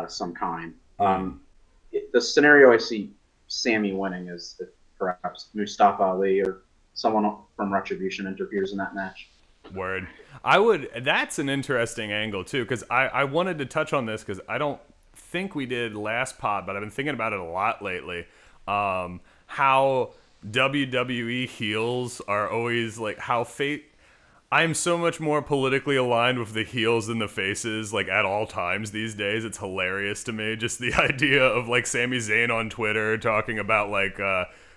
some kind. The scenario I see Sammy winning is if perhaps Mustafa Ali or someone from Retribution interferes in that match. Word. That's an interesting angle, too, because I wanted to touch on this because I don't think we did last pod, but I've been thinking about it a lot lately. How WWE heels are always like I'm so much more politically aligned with the heels than the faces, like at all times these days. It's hilarious to me. Just the idea of like Sami Zayn on Twitter talking about like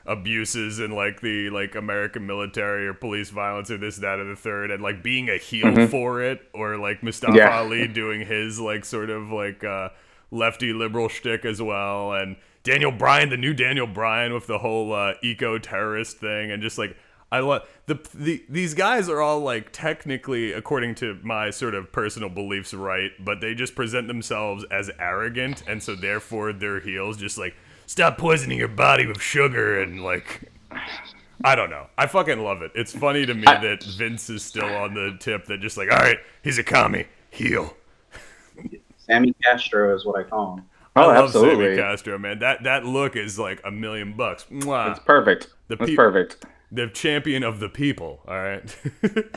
abuses in like the like American military or police violence or this, that, or the third, and like being a heel for it, or like Mustafa Ali doing his like sort of like lefty liberal shtick as well, and Daniel Bryan, the new Daniel Bryan with the whole eco-terrorist thing, and just like I love these guys are all like technically, according to my sort of personal beliefs, right, but they just present themselves as arrogant, and so therefore their heels just like stop poisoning your body with sugar and like I don't know. I fucking love it. It's funny to me that Vince is still on the tip that just like, all right, he's a commie, heel. Sammy Castro is what I call him. I love Sammy Castro, man. That look is like $1 million. Mwah. It's perfect. It's perfect. The champion of the people. All right.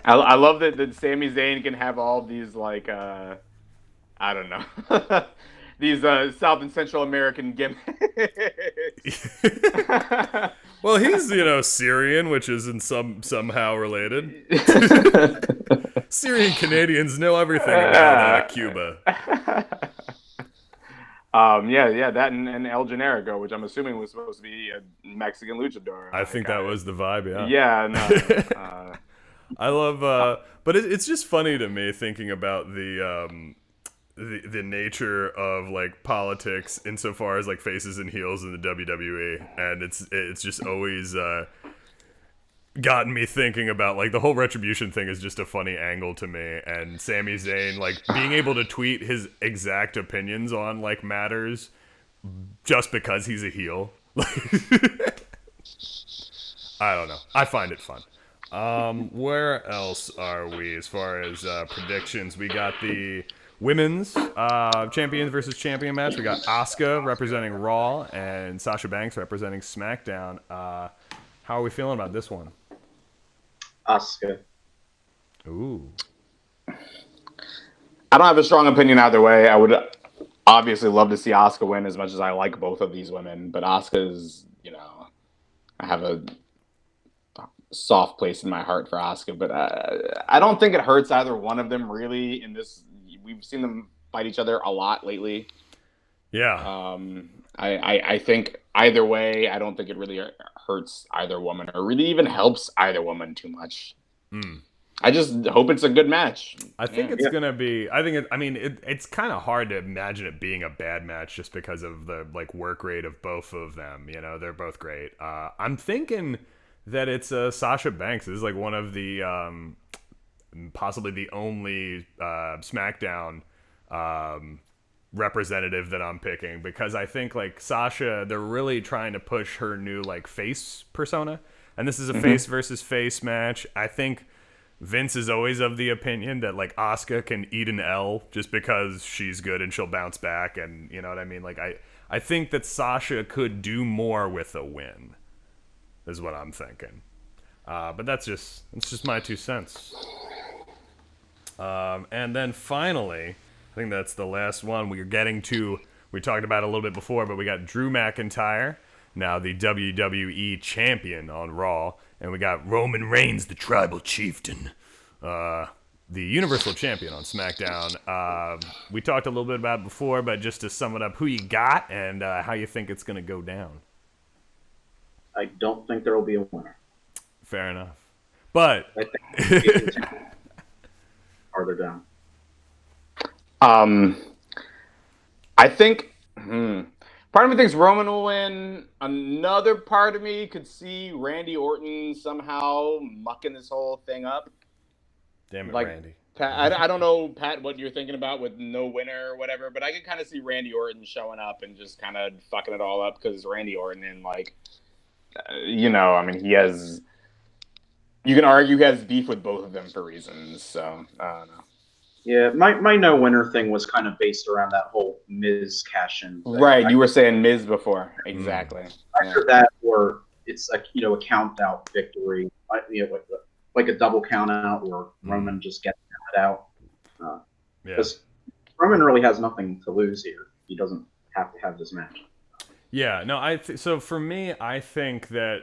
I love that Sami Zayn can have all these like I don't know these South and Central American gimmicks. Well, he's Syrian, which is somehow related. Syrian Canadians know everything about Cuba. That and El Generico, which I'm assuming was supposed to be a Mexican luchador. I think that was the vibe, yeah. Yeah, no. I love, but it's just funny to me thinking about the nature of like politics insofar as like faces and heels in the WWE, and it's just always gotten me thinking about like the whole Retribution thing is just a funny angle to me, and Sami Zayn like being able to tweet his exact opinions on like matters just because he's a heel. I don't know. I find it fun. Where else are we as far as predictions? We got the women's champions versus champion match. We got Asuka representing Raw and Sasha Banks representing SmackDown. How are we feeling about this one? Asuka. Ooh. I don't have a strong opinion either way. I would obviously love to see Asuka win as much as I like both of these women, but Asuka's, I have a soft place in my heart for Asuka, but I don't think it hurts either one of them really in this. We've seen them fight each other a lot lately. Yeah. I think either way, I don't think it really hurts either woman or really even helps either woman too much. I just hope it's a good match. I think it's gonna be. It's kind of hard to imagine it being a bad match just because of the like work rate of both of them. They're both great. I'm thinking that it's Sasha Banks. This is like one of the possibly the only SmackDown representative that I'm picking, because I think like Sasha, they're really trying to push her new like face persona, and this is a face versus face match. I think Vince is always of the opinion that like Asuka can eat an L just because she's good and she'll bounce back, and you know what I mean. Like I think that Sasha could do more with a win, is what I'm thinking. But it's just my 2 cents. And then finally, I think that's the last one we're getting to. We talked about it a little bit before, but we got Drew McIntyre, now the WWE champion on Raw, and we got Roman Reigns, the tribal chieftain, the Universal champion on SmackDown. We talked a little bit about it before, but just to sum it up, who you got and how you think it's going to go down. I don't think there will be a winner. Fair enough. But I think farther down. I think part of me thinks Roman will win. Another part of me could see Randy Orton somehow mucking this whole thing up. Damn it, Like, Randy. Pat, I don't know, Pat, what you're thinking about with no winner or whatever, but I can kind of see Randy Orton showing up and just kind of fucking it all up because Randy Orton and I mean, he has. You can argue he has beef with both of them for reasons. So I don't know. Yeah, my no winner thing was kind of based around that whole Miz cash in. Right, you were saying Miz before, exactly. After that, or it's a count out victory, like a double count out, or Roman just gets counted out. Because Roman really has nothing to lose here. He doesn't have to have this match. Yeah, no, so for me, I think that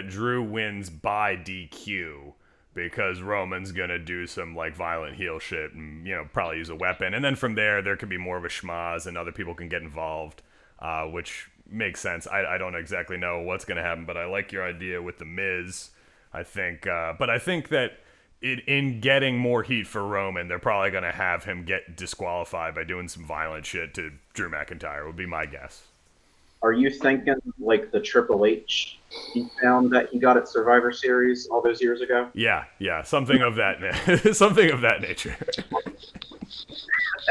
Drew wins by DQ because Roman's gonna do some like violent heel shit and probably use a weapon, and then from there could be more of a schmoz and other people can get involved, which makes sense. I don't exactly know what's gonna happen, but I like your idea with the Miz. I think that in getting more heat for Roman, they're probably gonna have him get disqualified by doing some violent shit to Drew McIntyre. Would be my guess. Are you thinking like the Triple H he found that he got at Survivor Series all those years ago? Yeah, something of that nature.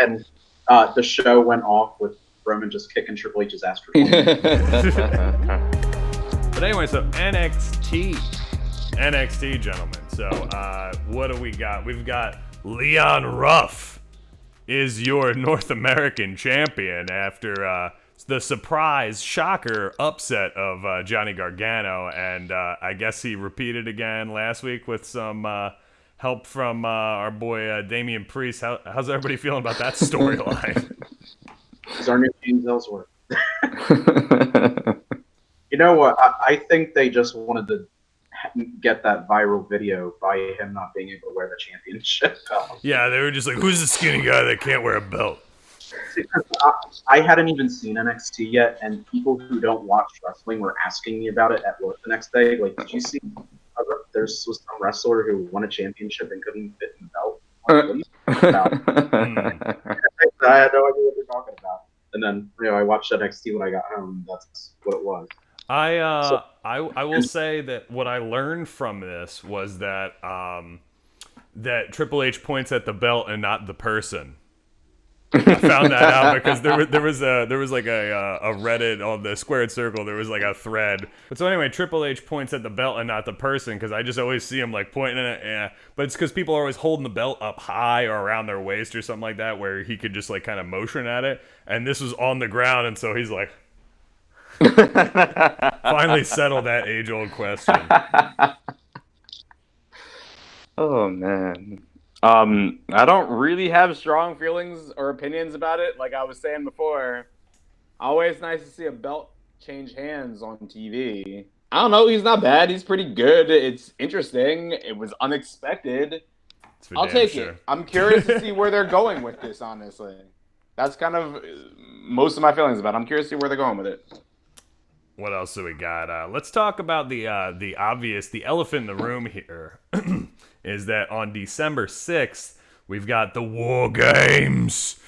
And the show went off with Roman just kicking Triple H's ass for 20 minutes. But anyway, so NXT, gentlemen. So what do we got? We've got Leon Ruff is your North American champion after the surprise shocker upset of Johnny Gargano, and I guess he repeated again last week with some help from our boy Damian Priest. How's everybody feeling about that storyline? He's our new James Ellsworth. You know what? I think they just wanted to get that viral video by him not being able to wear the championship belt. Yeah, they were just like, who's the skinny guy that can't wear a belt? I hadn't even seen NXT yet, and people who don't watch wrestling were asking me about it at work the next day. Like, did you see there was some wrestler who won a championship and couldn't fit in the belt? Like, what are you talking about? I had no idea what they're talking about. And then, I watched NXT when I got home. That's what it was. I will say that what I learned from this was that that Triple H points at the belt and not the person. I found that out because there was like a Reddit on the Squared Circle. There was like a thread. But so anyway, Triple H points at the belt and not the person because I just always see him like pointing at it. Yeah. But it's because people are always holding the belt up high or around their waist or something like that, where he could just like kind of motion at it. And this was on the ground, and so he's like, finally settled that age-old question. Oh man. I don't really have strong feelings or opinions about it. Like I was saying before, always nice to see a belt change hands on TV. I don't know. He's not bad. He's pretty good. It's interesting. It was unexpected. I'll take it. I'm curious to see where they're going with this, honestly. That's kind of most of my feelings about it. I'm curious to see where they're going with it. What else do we got? Let's talk about the obvious, the elephant in the room here. Is that on December 6th, we've got the War Games.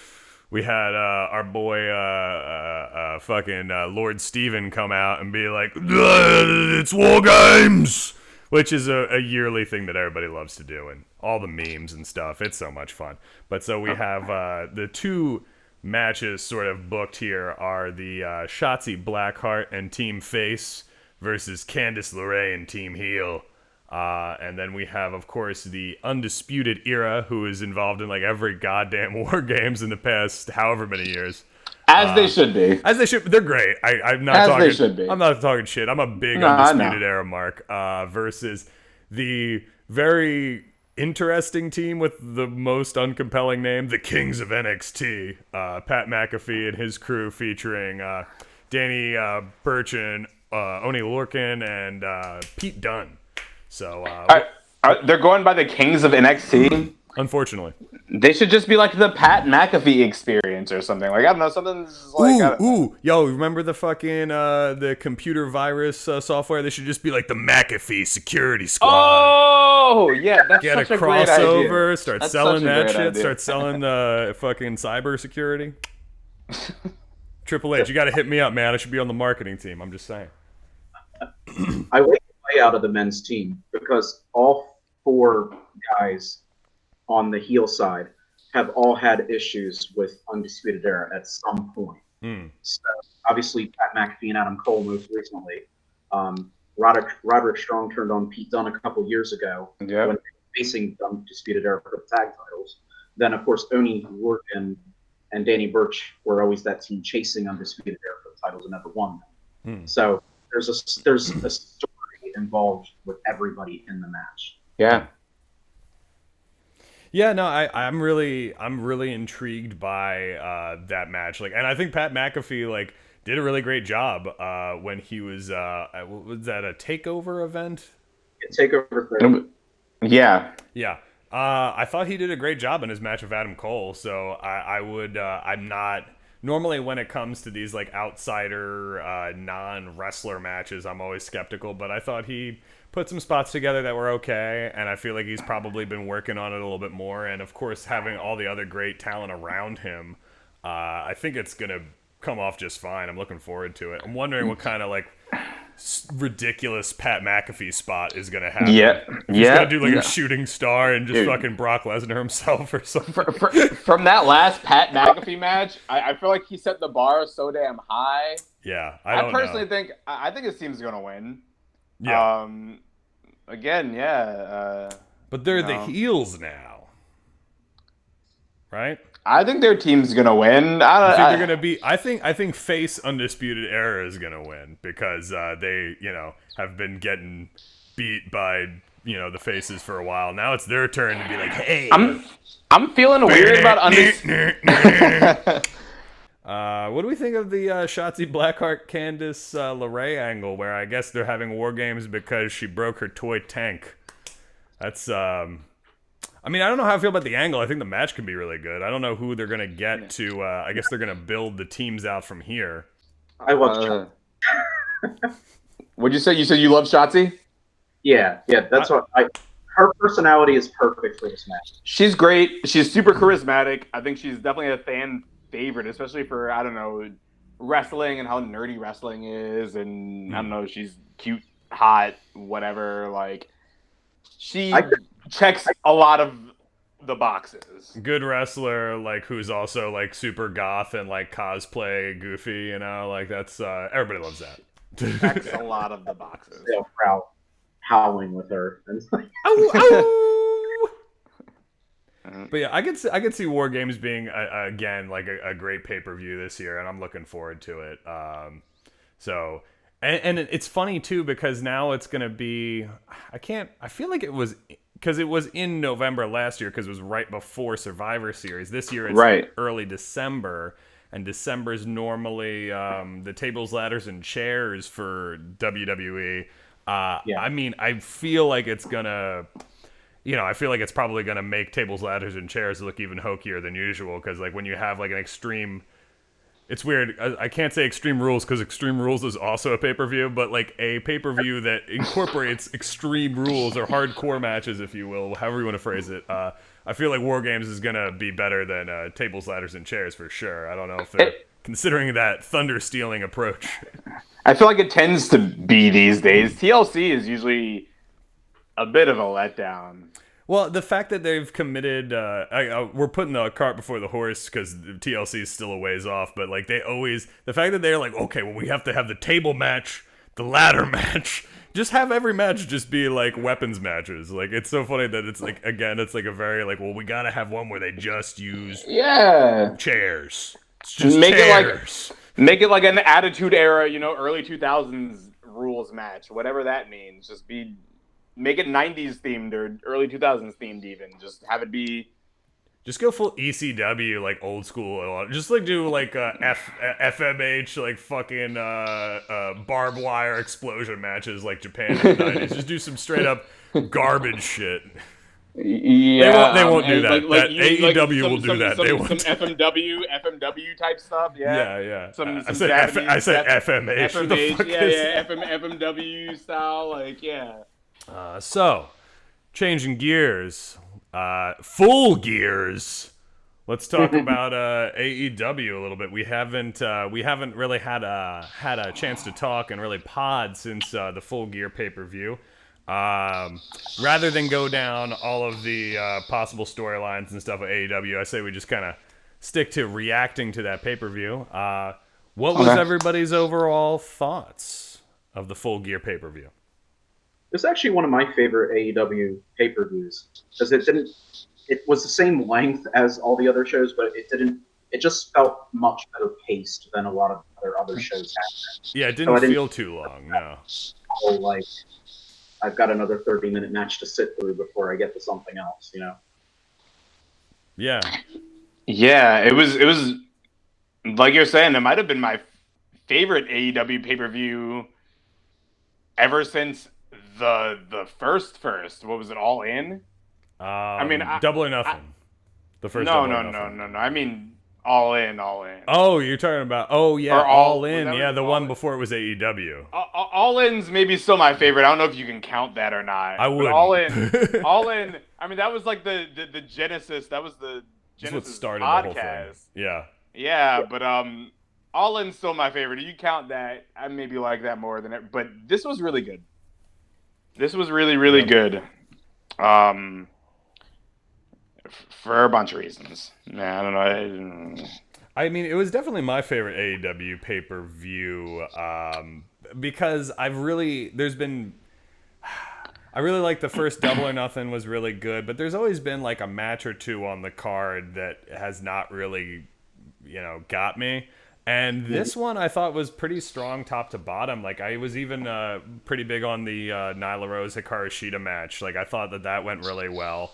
We had our boy fucking Lord Steven come out and be like, it's War Games! Which is a yearly thing that everybody loves to do, and all the memes and stuff. It's so much fun. But so we have the two matches sort of booked here are the Shotzi Blackheart and Team Face versus Candice LeRae and Team Heel. And then we have, of course, the Undisputed Era, who is involved in like every goddamn War Games in the past however many years. As they should be. As they should be. They're great. I'm not As talking. they should be. I'm not talking shit. I'm a big Undisputed Era mark. Versus the very interesting team with the most uncompelling name, the Kings of NXT. Pat McAfee and his crew featuring Danny Burchin, Oni Lorcan, and Pete Dunne. So they're going by the Kings of NXT. Unfortunately. They should just be like the Pat McAfee experience or something. Like, I don't know, something's like... Yo, remember the fucking, the computer virus software? They should just be like the McAfee Security Squad. Oh, yeah, that's Get such a a great crossover, idea. start That's selling such a that great shit, idea. start selling the fucking cyber security. Triple H, you got to hit me up, man. I should be on the marketing team. I'm just saying. I like the layout of the men's team because all 4 guys on the heel side have all had issues with Undisputed Era at some point. So obviously Pat McAfee and Adam Cole most recently. Roderick Strong turned on Pete Dunne a couple years ago when they were facing Undisputed Era for the tag titles. Then of course Oney Lorcan and Danny Burch were always that team chasing Undisputed Era for the titles and never won them. So there's a story involved with everybody in the match. Yeah. Yeah, no, I'm really intrigued by that match. Like, and I think Pat McAfee like did a really great job when he was was that a takeover event? Takeover 30. Yeah. Yeah. I thought he did a great job in his match with Adam Cole. So I'm not normally when it comes to these like outsider non-wrestler matches, I'm always skeptical, but I thought he put some spots together that were okay, and I feel like he's probably been working on it a little bit more, and of course having all the other great talent around him, I think it's gonna come off just fine. I'm looking forward to it. I'm wondering what kind of like ridiculous Pat McAfee spot is gonna happen. He's gonna do like a shooting star and just fucking Brock Lesnar himself or something. From that last Pat McAfee match, I feel like he set the bar so damn high. Yeah, I personally think his team's gonna win. Yeah. Again, yeah. But they're the heels now, right? I think their team's gonna win. I think they're gonna be. I think face Undisputed Era is gonna win because they have been getting beat by the faces for a while. Now it's their turn to be like, hey. I'm feeling weird about Undisputed. What do we think of the Shotzi Blackheart Candice LeRae angle where I guess they're having War Games because she broke her toy tank? That's I mean, I don't know how I feel about the angle. I think the match can be really good. I don't know who they're gonna get to. I guess they're gonna build the teams out from here. I love What'd you say? You said you love Shotzi? Yeah, that's what her personality is perfect for this match. She's great. She's super charismatic. I think she's definitely a fan favorite, especially for, I don't know, wrestling and how nerdy wrestling is. And I don't know, she's cute, hot, whatever. Like, she checks a lot of the boxes. Good wrestler, like, who's also, like, super goth and, like, cosplay goofy, like, that's, everybody loves that. Checks a lot of the boxes. Crowd howling with her. And it's like, ow, ow! But yeah, I could see War Games being again like a great pay-per-view this year, and I'm looking forward to it. So it's funny too because now it's gonna be I feel like it was because it was in November last year because it was right before Survivor Series. This year it's early December, and December's normally the tables, ladders, and chairs for WWE. I mean, I feel like it's gonna. I feel like it's probably going to make tables, ladders, and chairs look even hokier than usual because, like, when you have, like, an extreme... It's weird. I can't say Extreme Rules because Extreme Rules is also a pay-per-view, but, like, a pay-per-view that incorporates Extreme Rules or hardcore matches, if you will, however you want to phrase it. I feel like War Games is going to be better than tables, ladders, and chairs for sure. I don't know if they're considering that thunder-stealing approach. I feel like it tends to be these days. TLC is usually... a bit of a letdown. Well, the fact that they've committed, we're putting the cart before the horse because TLC is still a ways off, but like the fact that they're like, okay, well, we have to have the table match, the ladder match, just have every match just be like weapons matches. Like, it's so funny that it's like, again, it's like a very like, well, we gotta have one where they just use chairs. It's just chairs. Make it like an Attitude Era, early 2000s rules match, whatever that means. Just make it 90s themed or early 2000s themed even. Just have it be... Just go full ECW, like old school. Just like do like FMH, like fucking barbed wire explosion matches like Japan in the 90s. Just do some straight up garbage shit. Yeah, they won't do that. Like AEW will do that. They won't. Some FMW type stuff. Yeah, Yeah. Some I said Japanese I said FMH. FMH. Yeah. FMW style. Like, yeah. So, changing gears, full gears. Let's talk about AEW a little bit. We haven't really had a chance to talk and really pod since the Full Gear pay-per-view. Rather than go down all of the possible storylines and stuff at AEW, I say we just kind of stick to reacting to that pay-per-view. What was everybody's overall thoughts of the Full Gear pay-per-view? It's actually one of my favorite AEW pay-per-views because it was the same length as all the other shows, but it just felt much better paced than a lot of other shows have been. Yeah, it didn't feel too long, no. So, like, I've got another 30-minute match to sit through before I get to something else, Yeah. Yeah, it was like you're saying, it might have been my favorite AEW pay-per-view ever since the first. What was it, All In? Double or Nothing. The first. No. I mean, All In. Oh, you're talking about? Oh, yeah, Or All In. Yeah, the one In? before it was AEW. All In's maybe still my favorite. I don't know if you can count that or not. I would. All In. I mean, that was like the genesis. That was the genesis what started podcast. the whole thing. Yeah. Yeah, but All In's still my favorite. If you count that, I maybe like that more than it. But this was really good. This was really, really good. For a bunch of reasons. I don't know. I mean, it was definitely my favorite AEW pay-per-view because I really like the first Double or Nothing was really good, but there's always been like a match or two on the card that has not really, got me. And this one I thought was pretty strong top to bottom. Like, I was even pretty big on the Nyla Rose Hikaru Shida match. Like, I thought that went really well.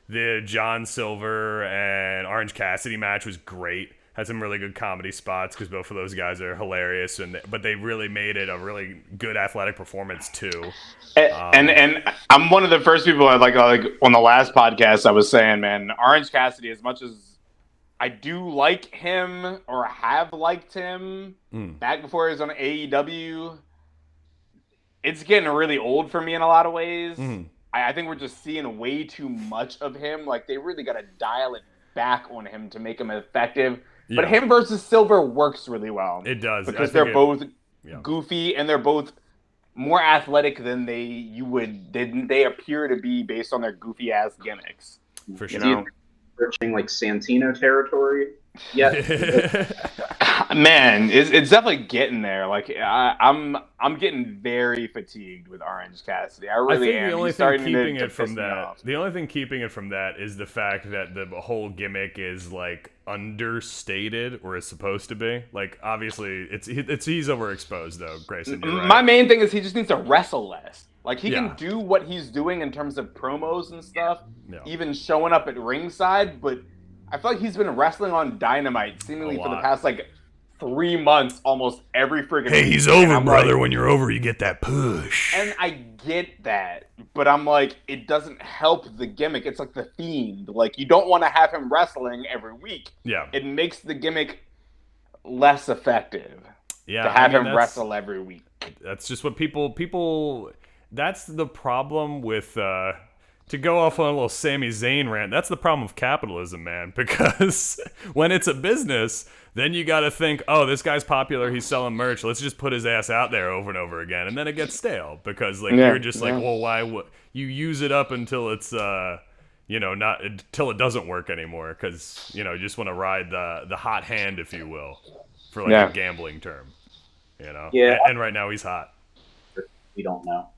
The John Silver and Orange Cassidy match was great. Had some really good comedy spots because both of those guys are hilarious, but they really made it a really good athletic performance too. And I'm one of the first people like on the last podcast I was saying, man, Orange Cassidy, as much as I do like him or have liked him back before he was on AEW, it's getting really old for me in a lot of ways. I think we're just seeing way too much of him. Like, they really got to dial it back on him to make him effective. Yeah. But him versus Silver works really well. It does. Because they're both goofy and they're both more athletic than they appear to be based on their goofy ass gimmicks. For sure. Approaching like Santino territory. Yeah. Man, it's definitely getting there. Like, I'm getting very fatigued with Orange Cassidy. I really am. The only thing keeping it from that is the fact that the whole gimmick is like understated, or is supposed to be. Like, obviously, he's overexposed though, Grayson. You're right. My main thing is he just needs to wrestle less. Like, he can do what he's doing in terms of promos and stuff, even showing up at ringside, but I feel like he's been wrestling on Dynamite seemingly for the past, 3 months, almost every freaking week. He's over, brother. When you're over, you get that push. And I get that, but I'm like, it doesn't help the gimmick. It's like the Fiend. Like, you don't want to have him wrestling every week. Yeah. It makes the gimmick less effective to have him wrestle every week. That's just what people... That's the problem with... to go off on a little Sami Zayn rant, that's the problem with capitalism, man. Because when it's a business, then you got to think, oh, this guy's popular, he's selling merch, let's just put his ass out there over and over again, and then it gets stale because you're just well, why would you use it up until it's not until it doesn't work anymore? Because you just want to ride the hot hand, if you will, for a gambling term, Yeah. And right now he's hot. We don't know.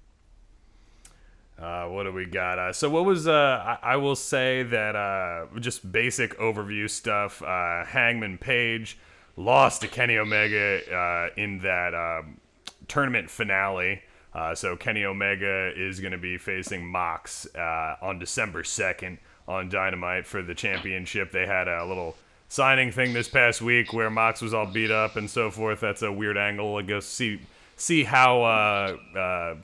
What do we got? So what was, I will say that just basic overview stuff, Hangman Page lost to Kenny Omega in that tournament finale. So Kenny Omega is going to be facing Mox on December 2nd on Dynamite for the championship. They had a little signing thing this past week where Mox was all beat up and so forth. That's a weird angle. I guess see how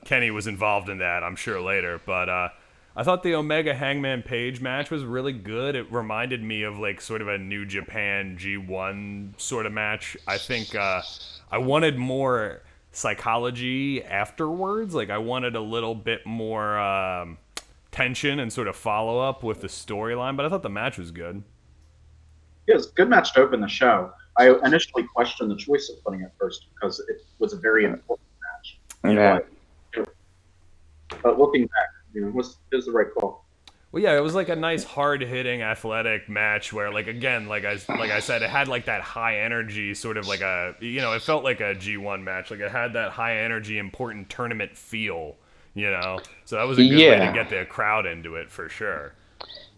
Kenny was involved in that, I'm sure, later. But I thought the Omega Hangman Page match was really good. It reminded me of like sort of a New Japan G1 sort of match. I think I wanted more psychology afterwards. Like I wanted a little bit more tension and sort of follow up with the storyline. But I thought the match was good. Yeah, it was a good match to open the show. I initially questioned the choice of putting it first because it was a very important match. Yeah. But looking back, it was the right call. Well, yeah, it was like a nice, hard-hitting, athletic match where, like, again, like I said, it had like that high energy, sort of like it felt like a G1 match. Like it had that high energy, important tournament feel, So that was a good way to get the crowd into it for sure.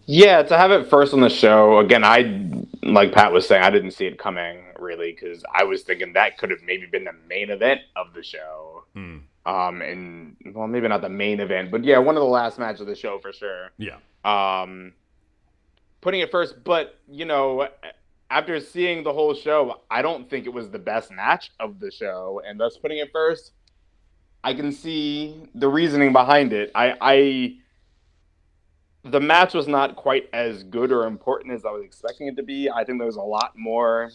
Yeah, to have it first on the show, again, like Pat was saying, I didn't see it coming really because I was thinking that could have maybe been the main event of the show. And well, maybe not the main event, but yeah, one of the last matches of the show for sure. Yeah. Putting it first, but after seeing the whole show, I don't think it was the best match of the show, and thus putting it first, I can see the reasoning behind it. The match was not quite as good or important as I was expecting it to be. I think there's a lot more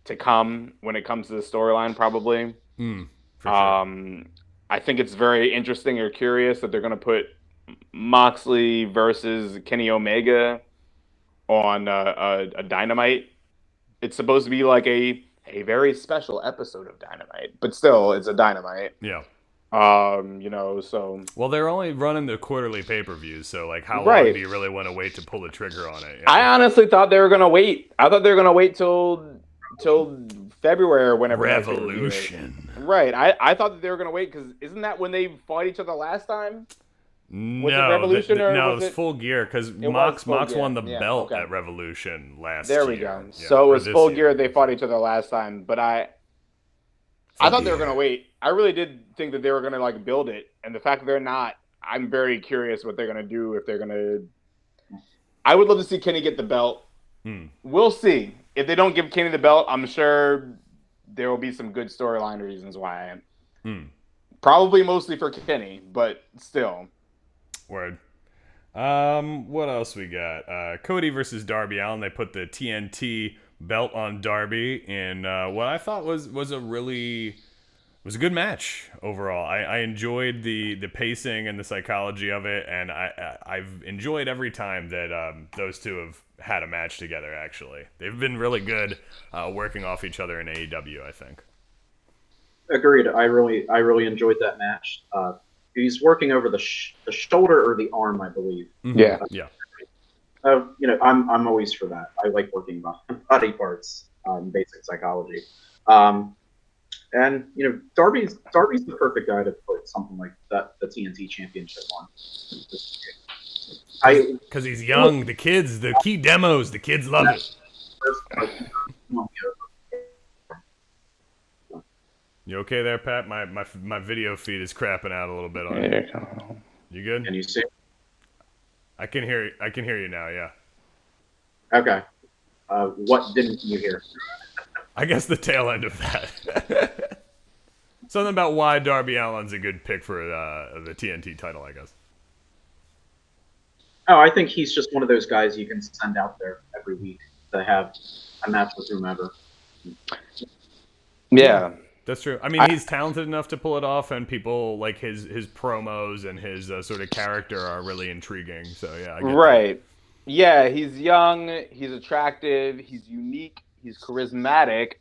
to come when it comes to the storyline, probably. For sure. I think it's very interesting or curious that they're going to put Moxley versus Kenny Omega on a Dynamite. It's supposed to be like a very special episode of Dynamite, but still, it's a Dynamite. Yeah. So. Well, they're only running the quarterly pay-per-views, so like, how long do you really want to wait to pull the trigger on it? I honestly thought they were going to wait. I thought they were going to wait till February or whenever. Revolution. Right. I thought that they were going to wait because isn't that when they fought each other last time? Was it Revolution or no, was it was Full Gear because Mox won the belt at Revolution last year. There we go. Yeah, so it was Full Gear. They fought each other last time, but I thought they were going to wait. I really did think that they were going to like build it, and the fact that they're not, I'm very curious what they're going to do if they're going to. I would love to see Kenny get the belt. We'll see. If they don't give Kenny the belt, I'm sure there will be some good storyline reasons why. Probably mostly for Kenny, but still. Word. What else we got? Cody versus Darby Allin. They put the TNT belt on Darby in what I thought was a good match overall. I enjoyed the pacing and the psychology of it, and I've enjoyed every time that those two have had a match together. Actually, they've been really good working off each other in AEW. I think. Agreed. I really enjoyed that match. He's working over the shoulder or the arm, I believe. Yeah. I'm always for that. I like working body parts, basic psychology. And Darby's the perfect guy to put something like that, the TNT Championship on. Because he's young, the kids, the key demos, the kids love it. You okay there, Pat? My video feed is crapping out a little bit on you. You good? Can you see? I can hear you now. Yeah. Okay. What didn't you hear? I guess the tail end of that. Something about why Darby Allin's a good pick for the TNT title, I guess. Oh, I think he's just one of those guys you can send out there every week to have a match with whomever. Yeah. That's true. I mean, he's talented enough to pull it off, and people like his promos and his sort of character are really intriguing. So, yeah. I get that. Yeah, he's young, he's attractive, he's unique, he's charismatic.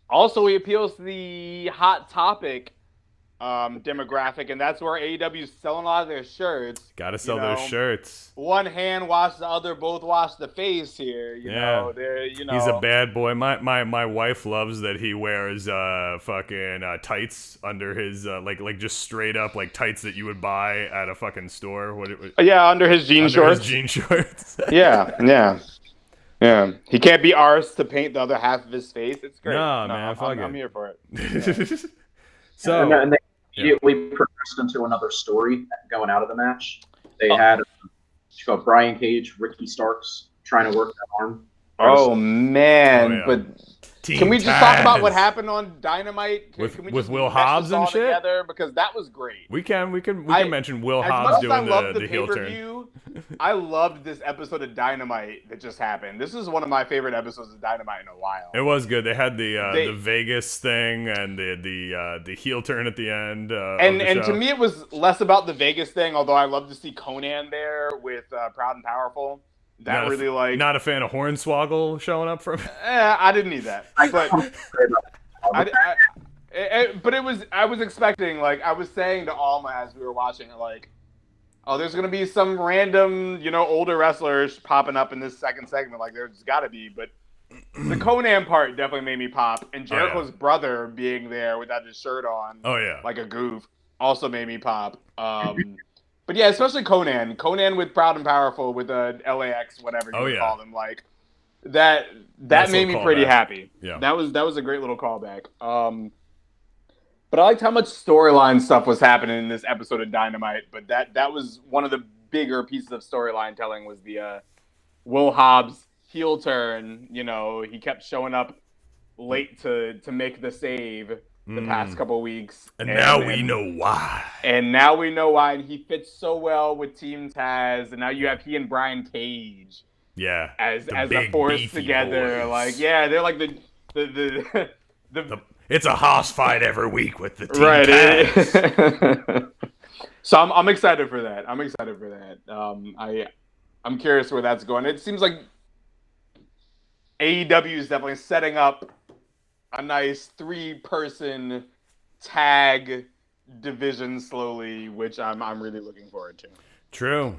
Also, he appeals to the Hot Topic demographic, and that's where AEW is selling a lot of their shirts. Gotta sell those shirts. One hand wash the other, both wash the face here. You know, he's a bad boy. My wife loves that he wears fucking tights under his like just straight up like tights that you would buy at a fucking store. Under his jean shorts. His jean shorts. Yeah. He can't be arsed to paint the other half of his face. It's great. No, man, I'm here for it. Yeah. So. And we progressed into another story going out of the match. They had Brian Cage, Ricky Starks trying to work that arm. Man. But Can we just talk about what happened on Dynamite? With Will Hobbs and shit? Together? Because that was great. We can mention Will Hobbs doing the heel turn. I loved this episode of Dynamite that just happened. This is one of my favorite episodes of Dynamite in a while. It was good. They had the Vegas thing and the heel turn at the end. And to me, it was less about the Vegas thing. Although I love to see Conan there with Proud and Powerful. Not a fan of Hornswoggle showing up from. I didn't need that, but but it was. I was expecting, like I was saying to Alma as we were watching, like, oh, there's gonna be some random, older wrestlers popping up in this second segment. Like there's got to be, but the Conan part definitely made me pop, and Jericho's brother being there without his shirt on, like a goof, also made me pop. But yeah, especially Conan with Proud and Powerful with LAX, whatever you call them, like that made me pretty happy. Yeah, that was a great little callback. But I liked how much storyline stuff was happening in this episode of Dynamite. But that was one of the bigger pieces of storyline telling was the Will Hobbs heel turn. He kept showing up late to make the save. The past couple of weeks. And now we know why. And now we know why. And he fits so well with Team Taz. And now you have he and Brian Cage. Yeah. As a force together. Boys. Like, yeah, they're like the it's a hoss fight every week with the Team Taz. So I'm excited for that. I'm curious where that's going. It seems like AEW is definitely setting up a nice 3-person tag division slowly, which I'm really looking forward to. True.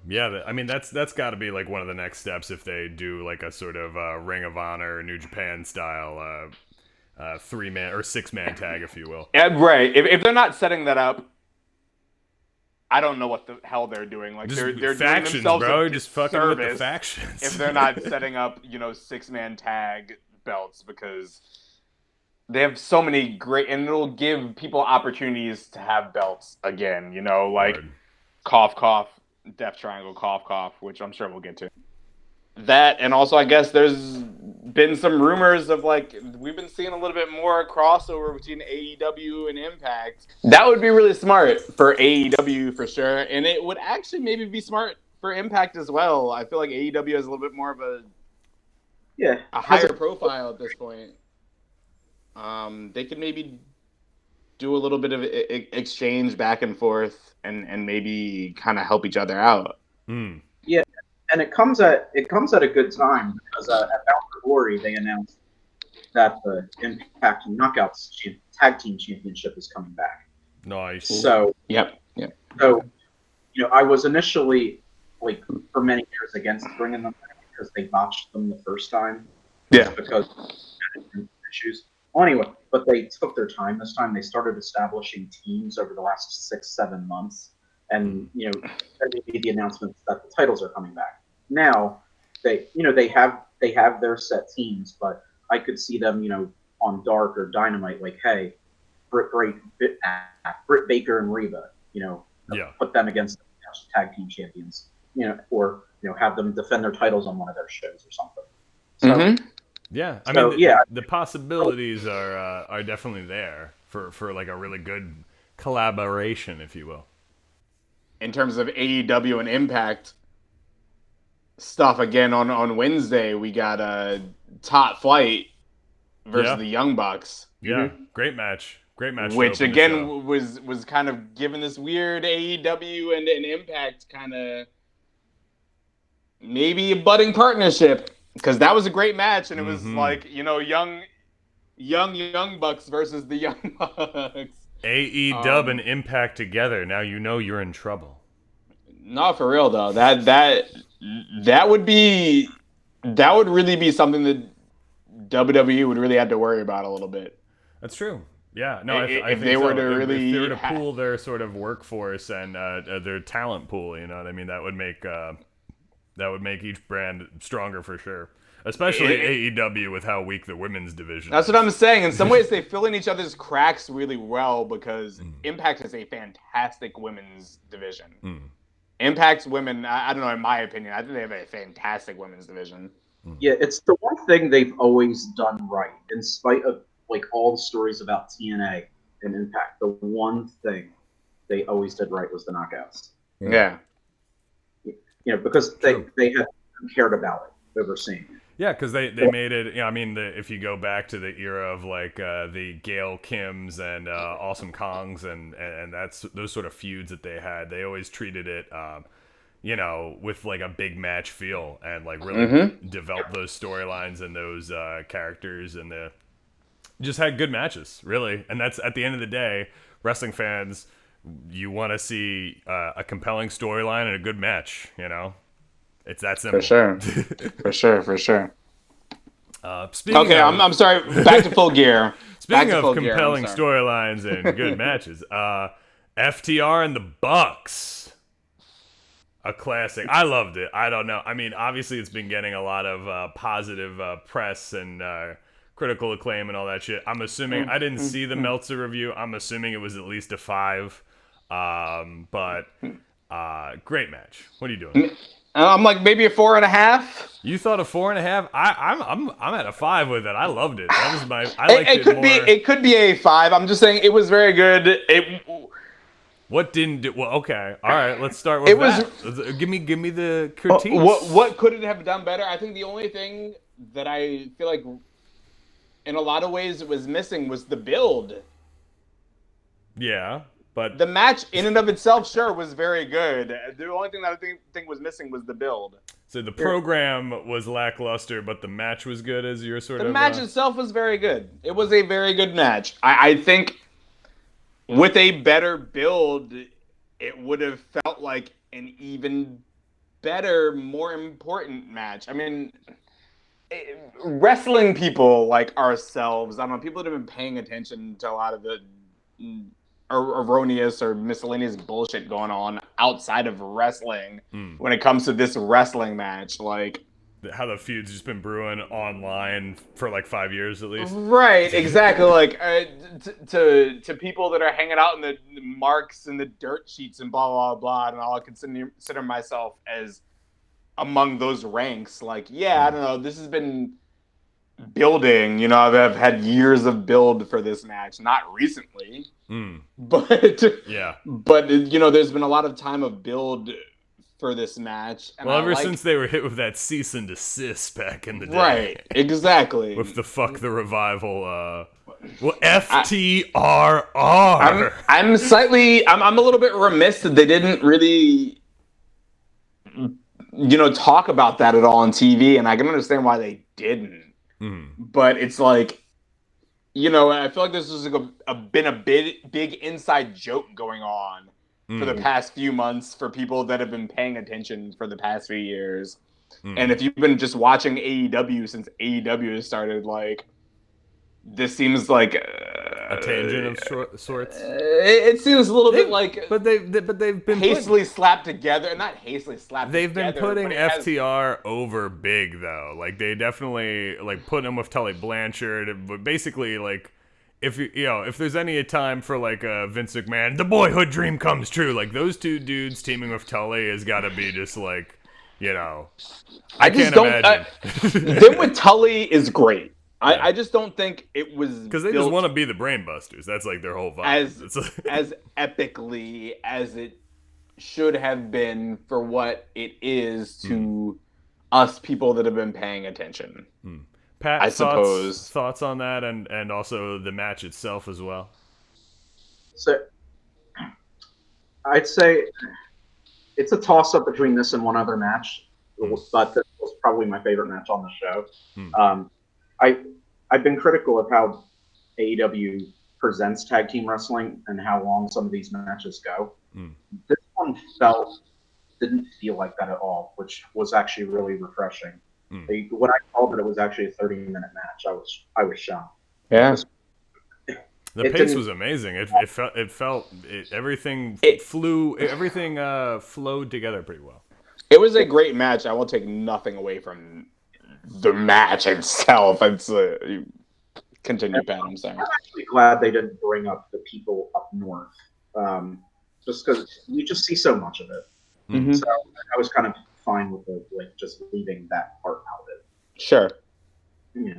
Yeah, I mean that's got to be like one of the next steps if they do like a sort of Ring of Honor, New Japan style 3-man or 6-man tag, if you will. Yeah, right. If they're not setting that up, I don't know what the hell they're doing. Like they're factions, doing themselves bro. Just fucking with the factions. If they're not setting up, 6-man tag belts, because they have so many great, and it'll give people opportunities to have belts again, like Word. Cough Cough, Death Triangle, Cough Cough, which I'm sure we'll get to. That, and also I guess there's been some rumors of like, we've been seeing a little bit more crossover between AEW and Impact. That would be really smart for AEW for sure, and it would actually maybe be smart for Impact as well. I feel like AEW has a little bit more of a higher profile at this point. They could maybe do a little bit of exchange back and forth and maybe kind of help each other out. Yeah, and it comes at a good time because at Bound for Glory they announced that the Impact Knockouts Tag Team Championship is coming back. Nice. So yep. So I was initially like for many years against bringing them back because they botched them the first time. Yeah. Because of issues. Well, anyway, but they took their time this time. They started establishing teams over the last 6-7 months, and then they made the announcement that the titles are coming back. Now they have their set teams, but I could see them on Dark or Dynamite like, hey, Britt Baker and Reba, put them against the tag team champions, or have them defend their titles on one of their shows or something. So. Yeah, I mean, the possibilities are definitely there for like a really good collaboration, if you will. In terms of AEW and Impact stuff, again on Wednesday, we got Top Flight versus the Young Bucks. Yeah, great match. Which again was kind of given this weird AEW and Impact kind of maybe a budding partnership. Because that was a great match, and it was like, young Bucks versus the Young Bucks. AEW and Impact together. Now you're in trouble. Not for real though. That would really be something that WWE would really have to worry about a little bit. That's true. Yeah. No, I if think they were so. to really if they were to pool their sort of workforce and their talent pool, you know what I mean? That would make each brand stronger for sure. Especially AEW with how weak the women's division That's is. what I'm saying. In some ways, they fill in each other's cracks really well because Impact is a fantastic women's division. Impact's women, I don't know, in my opinion, I think they have a fantastic women's division. Yeah, it's the one thing they've always done right, in spite of like all the stories about TNA and Impact. The one thing they always did right was the knockouts. Yeah. Because they had cared about it overseeing it. Yeah, because they made it. I mean, if you go back to the era of like the Gail Kims and Awesome Kongs and that's those sort of feuds that they had, they always treated it, with like a big match feel and like really developed those storylines and those characters and just had good matches, really. And that's at the end of the day, wrestling fans, you want to see a compelling storyline and a good match. It's that simple. For sure. Speaking of, I'm sorry. Back to Full Gear. Speaking of compelling storylines and good matches, FTR and the Bucks, a classic. I loved it. I don't know. I mean, obviously, it's been getting a lot of positive press and critical acclaim and all that shit. I'm assuming I didn't see the Meltzer review. I'm assuming it was at least a 5. But great match. What are you doing? I'm like maybe a 4.5. You thought a 4.5? I'm at a 5 with it. I loved it. That was my. It could be a 5. I'm just saying it was very good. What didn't do? Well, okay, all right. Let's start with that. Give me the critiques. What could it have done better? I think the only thing that I feel like, in a lot of ways, it was missing was the build. Yeah. But the match in and of itself, sure, was very good. The only thing that I think was missing was the build. So the program was lackluster, but the match was good, as you're sort of... The match itself was very good. It was a very good match. I think with a better build, it would have felt like an even better, more important match. I mean, wrestling people like ourselves, I don't know, people that have been paying attention to a lot of the... erroneous or miscellaneous bullshit going on outside of wrestling when it comes to this wrestling match, like how the feud's just been brewing online for like 5 years at least. Right, exactly. Like to people that are hanging out in the marks and the dirt sheets and blah blah blah, and I'll consider myself as among those ranks. Like, yeah, I don't know. This has been building, I've had years of build for this match, not recently, but there's been a lot of time of build for this match. And ever since they were hit with that cease and desist back in the day, right? Exactly. With the fuck the revival, FTRR. I'm a little bit remiss that they didn't really, talk about that at all on TV, and I can understand why they didn't. But it's like, I feel like this is been a big inside joke going on for the past few months for people that have been paying attention for the past few years. And if you've been just watching AEW since AEW has started, like, this seems like a tangent of sorts. It seems a little bit like, but they've been hastily slapped together. Not hastily slapped. They've together, been putting FTR over big though. Like they definitely like put him with Tully Blanchard. But basically, like if if there's any time for like Vince McMahon, the boyhood dream comes true. Like those two dudes teaming with Tully has got to be just like I can't imagine. Them with Tully is great. I just don't think it was because they just want to be the Brainbusters. That's like their whole vibe. As epically as it should have been for what it is to us people that have been paying attention. Pat, I suppose thoughts on that and also the match itself as well. So I'd say it's a toss up between this and one other match, but this was probably my favorite match on the show. I've been critical of how AEW presents tag team wrestling and how long some of these matches go. This one didn't feel like that at all, which was actually really refreshing. When I called it was actually a 30-minute match. I was shocked. Yeah. The pace was amazing. Everything flowed together pretty well. It was a great match. I will take nothing away from the match itself. It's continue, Pat. I'm sorry. I'm actually glad they didn't bring up the people up north, just because you just see so much of it. So I was kind of fine with just leaving that part out of it. Sure. Yeah.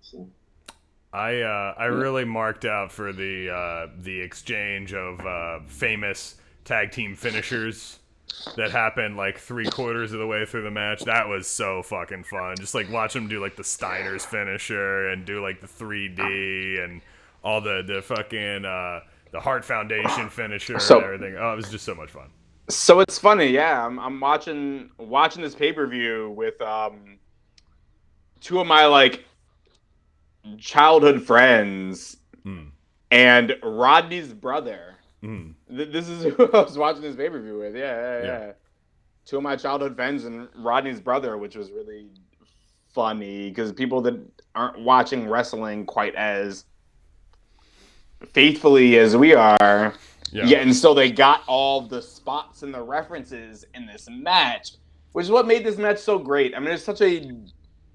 So. I really marked out for the exchange of famous tag team finishers that happened like 3/4 of the way through the match. That was so fucking fun. Just like watch them do like the Steiner's finisher and do like the 3D and all the fucking the Hart Foundation finisher and everything. Oh, it was just so much fun. So it's funny, yeah. I'm watching this pay-per-view with two of my like childhood friends and Rodney's brother. This is who I was watching this pay-per-view with. Yeah. Two of my childhood friends and Rodney's brother, which was really funny because people that aren't watching wrestling quite as faithfully as we are, and so they got all the spots and the references in this match, which is what made this match so great. I mean, it's such a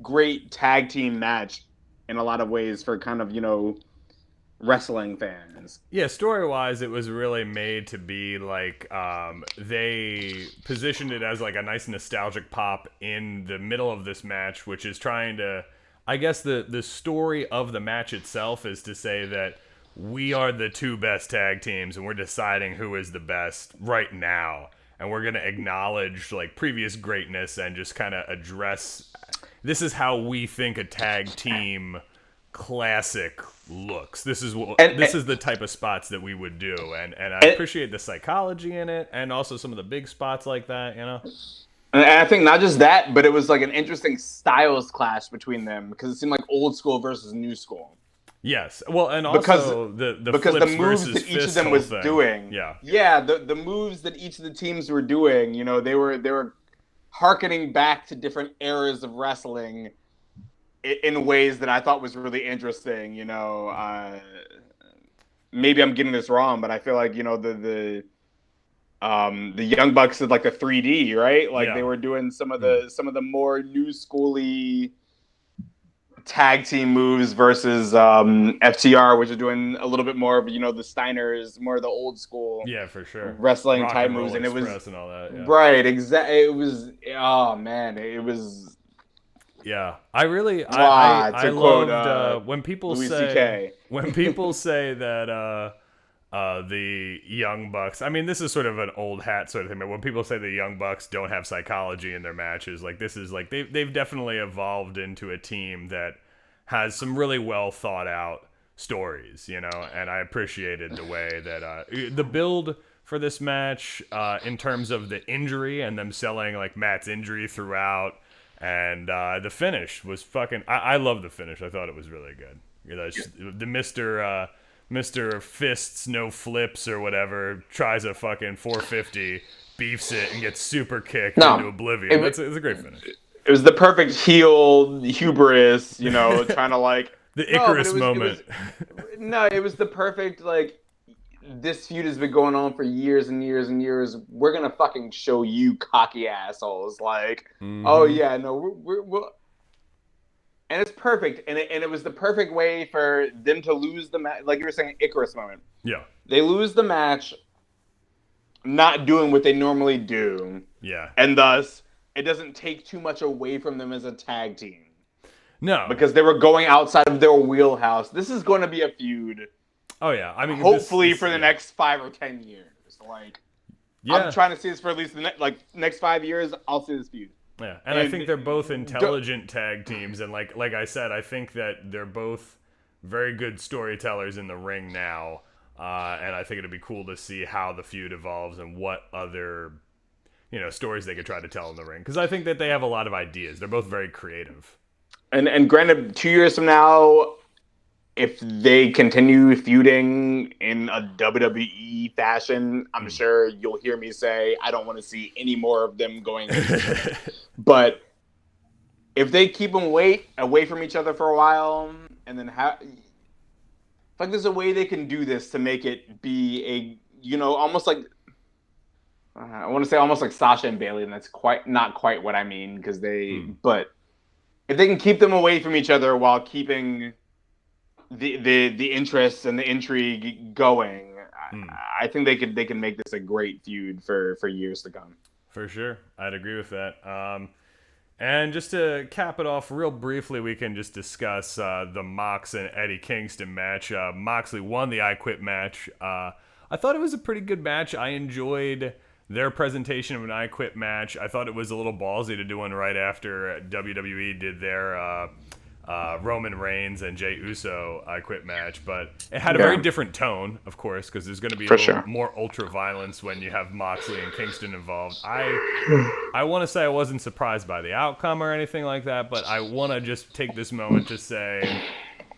great tag team match in a lot of ways for kind of, wrestling fans. Yeah, story-wise, it was really made to be like they positioned it as like a nice nostalgic pop in the middle of this match, which is trying to, I guess the story of the match itself is to say that we are the two best tag teams and we're deciding who is the best right now. And we're going to acknowledge like previous greatness and just kind of address, this is how we think a tag team classic looks. This is the type of spots that we would do, and I appreciate the psychology in it, and also some of the big spots like that, And I think not just that, but it was like an interesting styles clash between them because it seemed like old school versus new school. Yes, well, and also because the moves that each of them was doing, the moves that each of the teams were doing, they were hearkening back to different eras of wrestling in ways that I thought was really interesting. Maybe I'm getting this wrong, but I feel like the Young Bucks did like the 3D, right? Like they were doing some of the more new schooly tag team moves versus FTR, which are doing a little bit more of the Steiners, more of the old school, for sure, wrestling Rock type and moves, and it was and all that, right, exactly. It was it was. Yeah, I loved when people Louis say CK. when people say that the Young Bucks. I mean, this is sort of an old hat sort of thing, but when people say the Young Bucks don't have psychology in their matches, like this is like they've definitely evolved into a team that has some really well thought out stories, and I appreciated the way that the build for this match in terms of the injury and them selling like Matt's injury throughout. And the finish was fucking. I love the finish. I thought it was really good. The Mr. Fists No Flips or whatever tries a fucking 450, beefs it, and gets super kicked into oblivion. It's a great finish. It was the perfect heel hubris, trying to like the Icarus moment. It was the perfect like. This feud has been going on for years and years and years. We're gonna fucking show you cocky assholes. Like, oh yeah, no, we're and it's perfect. And it was the perfect way for them to lose the match. Like you were saying, Icarus moment. Yeah, they lose the match, not doing what they normally do. Yeah, and thus it doesn't take too much away from them as a tag team. No, because they were going outside of their wheelhouse. This is going to be a feud. Oh yeah, I mean, hopefully for the next 5 or 10 years. Like, I'm trying to see this for at least the next 5 years. I'll see this feud. Yeah, and I think they're both intelligent tag teams, and like I said, I think that they're both very good storytellers in the ring now, and I think it'd be cool to see how the feud evolves and what other stories they could try to tell in the ring, because I think that they have a lot of ideas. They're both very creative. And granted, 2 years from now, if they continue feuding in a WWE fashion, I'm sure you'll hear me say, I don't want to see any more of them going. But if they keep them away from each other for a while, and then like there's a way they can do this to make it be a, almost like, I want to say almost like Sasha and Bayley, and that's not quite what I mean, because but if they can keep them away from each other while keeping the interest and the intrigue going, I think they can make this a great feud for years to come. For sure, I'd agree with that. And just to cap it off real briefly, we can just discuss the Mox and Eddie Kingston match. Moxley won the I Quit match. I thought it was a pretty good match. I enjoyed their presentation of an I Quit match. I thought it was a little ballsy to do one right after WWE did their Roman Reigns and Jey Uso I Quit match, but it had a very different tone, of course, because there's going to be a little more ultra violence when you have Moxley and Kingston involved. I want to say I wasn't surprised by the outcome or anything like that, but I want to just take this moment to say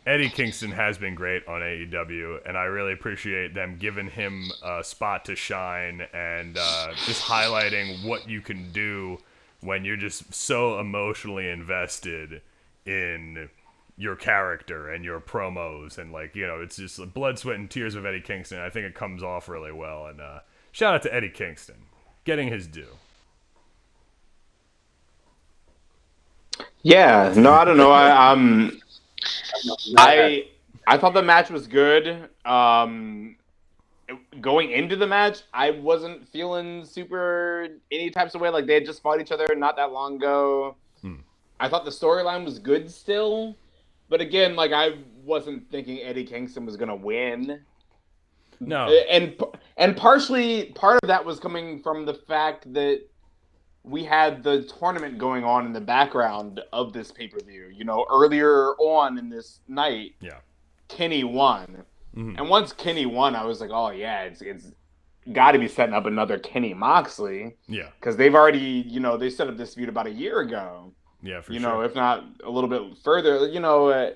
Eddie Kingston has been great on AEW, and I really appreciate them giving him a spot to shine and just highlighting what you can do when you're just so emotionally invested in your character and your promos, and it's just like blood, sweat, and tears of Eddie Kingston. I think it comes off really well, and shout out to Eddie Kingston getting his due. Yeah, no, I don't know. I thought the match was good. Going into the match, I wasn't feeling super any types of way. Like, they had just fought each other not that long ago. I thought the storyline was good still, but again, like, I wasn't thinking Eddie Kingston was gonna win. No, and partially part of that was coming from the fact that we had the tournament going on in the background of this pay-per-view. You know, earlier on in this night, Kenny won, and once Kenny won, I was like, oh yeah, it's got to be setting up another Kenny Moxley. Yeah, because they've already, they set up this feud about a year ago. Yeah, for sure. If not a little bit further, blah,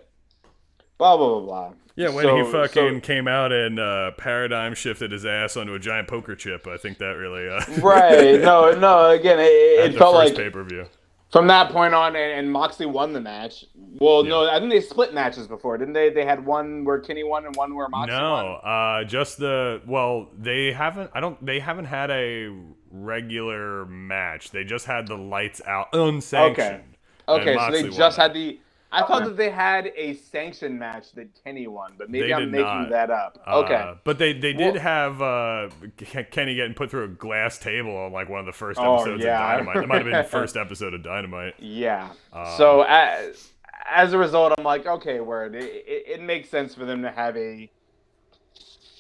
blah, blah, blah. Yeah, when he fucking came out and paradigm shifted his ass onto a giant poker chip, I think that really... Right. No, again, it felt like... pay-per-view. From that point on, and Moxley won the match. Well, no, I think they split matches before, didn't they? They had one where Kenny won and one where Moxley won. No, just they haven't had a regular match. They just had the lights out unsanctioned. Okay, so they just had the... I thought that they had a sanctioned match that Kenny won, but maybe I'm making that up. Okay. But they did have Kenny getting put through a glass table on like one of the first episodes of Dynamite. It might have been the first episode of Dynamite. Yeah. So as a result, I'm like, okay, word. It makes sense for them to have a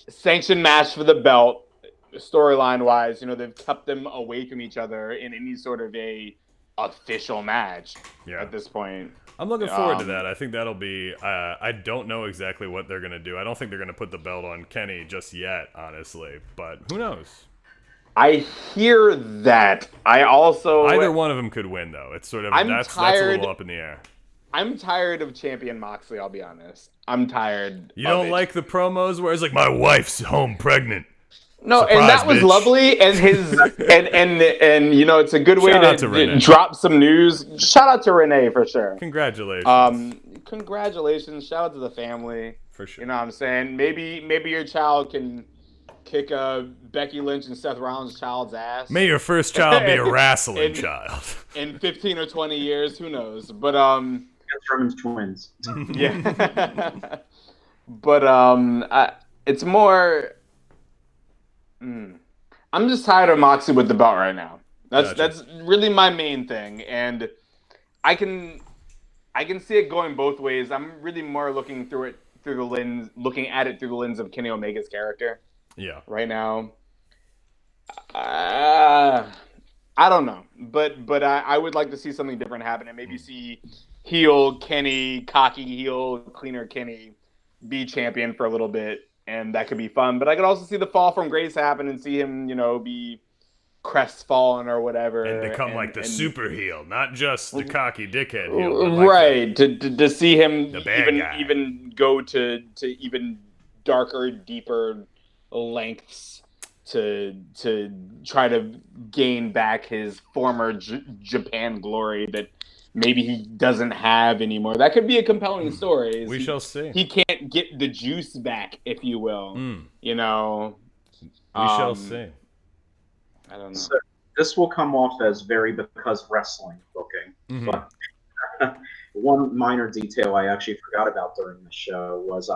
sanctioned match for the belt, storyline-wise. They've kept them away from each other in any sort of a official match at this point. I'm looking forward to that. I think that'll be... I don't know exactly what they're going to do. I don't think they're going to put the belt on Kenny just yet, honestly. But who knows? I hear that. I also... Either one of them could win, though. It's sort of... That's a little up in the air. I'm tired of Champion Moxley, I'll be honest. I'm tired You don't like the promos where it's like, my wife's home pregnant? No, Surprise, and that was bitch. Lovely, and his and it's a good way to drop some news. Shout out to Renee for sure. Congratulations. Congratulations. Shout out to the family. For sure. You know what I'm saying? Maybe your child can kick Becky Lynch and Seth Rollins' child's ass. May your first child be a wrestling child. In 15 or 20 years, who knows? But Strowman's twins. Yeah. But it's more. I'm just tired of Moxley with the belt right now. That's really my main thing, and I can see it going both ways. I'm really more looking at it through the lens of Kenny Omega's character. Yeah. Right now, I don't know, but I would like to see something different happen, and maybe see heel Kenny, cocky heel, cleaner Kenny, be champion for a little bit. And that could be fun. But I could also see the fall from grace happen and see him, be crestfallen or whatever. And become like the super heel, not just the cocky dickhead heel. Right. To see him even go to even darker, deeper lengths to try to gain back his former Japan glory that maybe he doesn't have anymore. That could be a compelling story. We shall see. He can't get the juice back, if you will. We shall see. I don't know. So this will come off as very because wrestling booking. But one minor detail I actually forgot about during the show was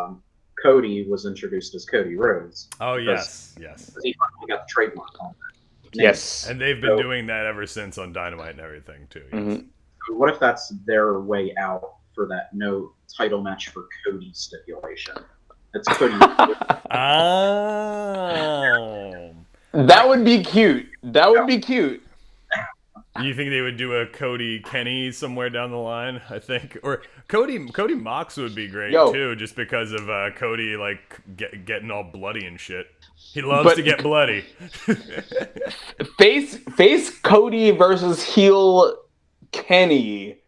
Cody was introduced as Cody Rhodes. Oh, yes. Because he finally got the trademark on that. Yes. And they've been doing that ever since on Dynamite and everything, too. Yes. what if that's their way out for that no title match for Cody stipulation? It's Cody. Oh. That would be cute. That would be cute. You think they would do a Cody Kenny somewhere down the line? I think, or Cody Mox would be great too, just because of Cody like getting all bloody and shit. He loves to get bloody. face Cody versus heel Kenny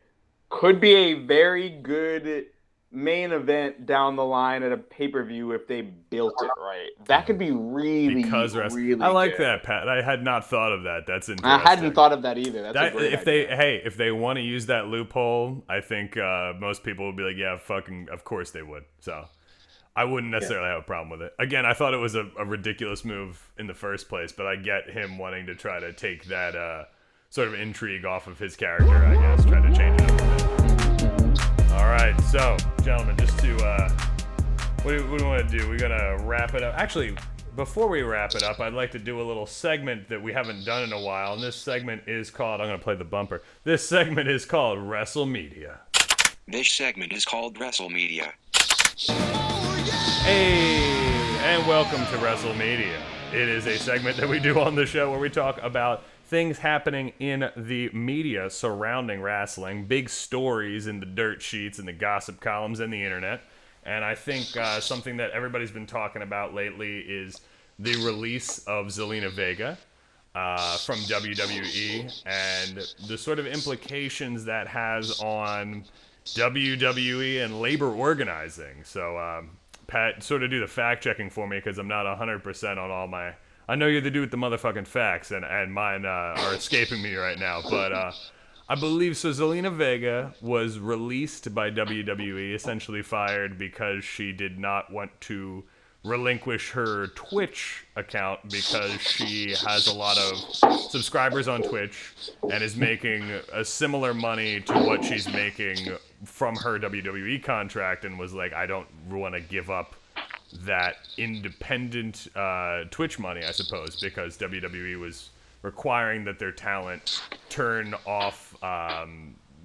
could be a very good main event down the line at a pay-per-view if they built it right. That could be really I like that, Pat. I had not thought of that. That's interesting. I hadn't thought of that either. That's a great idea. If they want to use that loophole, I think most people would be like, yeah, fucking, of course they would. So I wouldn't necessarily have a problem with it. Again, I thought it was a ridiculous move in the first place, but I get him wanting to try to take that sort of intrigue off of his character, I guess, try to change it up a bit. All right, so, gentlemen, just to, what do we want to do? We're going to wrap it up. Actually, before we wrap it up, I'd like to do a little segment that we haven't done in a while, and this segment is called, I'm going to play the bumper. This segment is called WrestleMedia. This segment is called WrestleMedia. Hey, and welcome to WrestleMedia. It is a segment that we do on the show where we talk about things happening in the media surrounding wrestling, big stories in the dirt sheets and the gossip columns and the internet. And I think something that everybody's been talking about lately is the release of Zelina Vega from WWE and the sort of implications that has on WWE and labor organizing. So, Pat, sort of do the fact checking for me because I'm not 100% on all my... I know you're the dude with the motherfucking facts, and mine are escaping me right now. But I believe so. Zelina Vega was released by WWE, essentially fired because she did not want to relinquish her Twitch account because she has a lot of subscribers on Twitch and is making a similar money to what she's making from her WWE contract, and was like, I don't want to give up that independent Twitch money, I suppose, because WWE was requiring that their talent turn off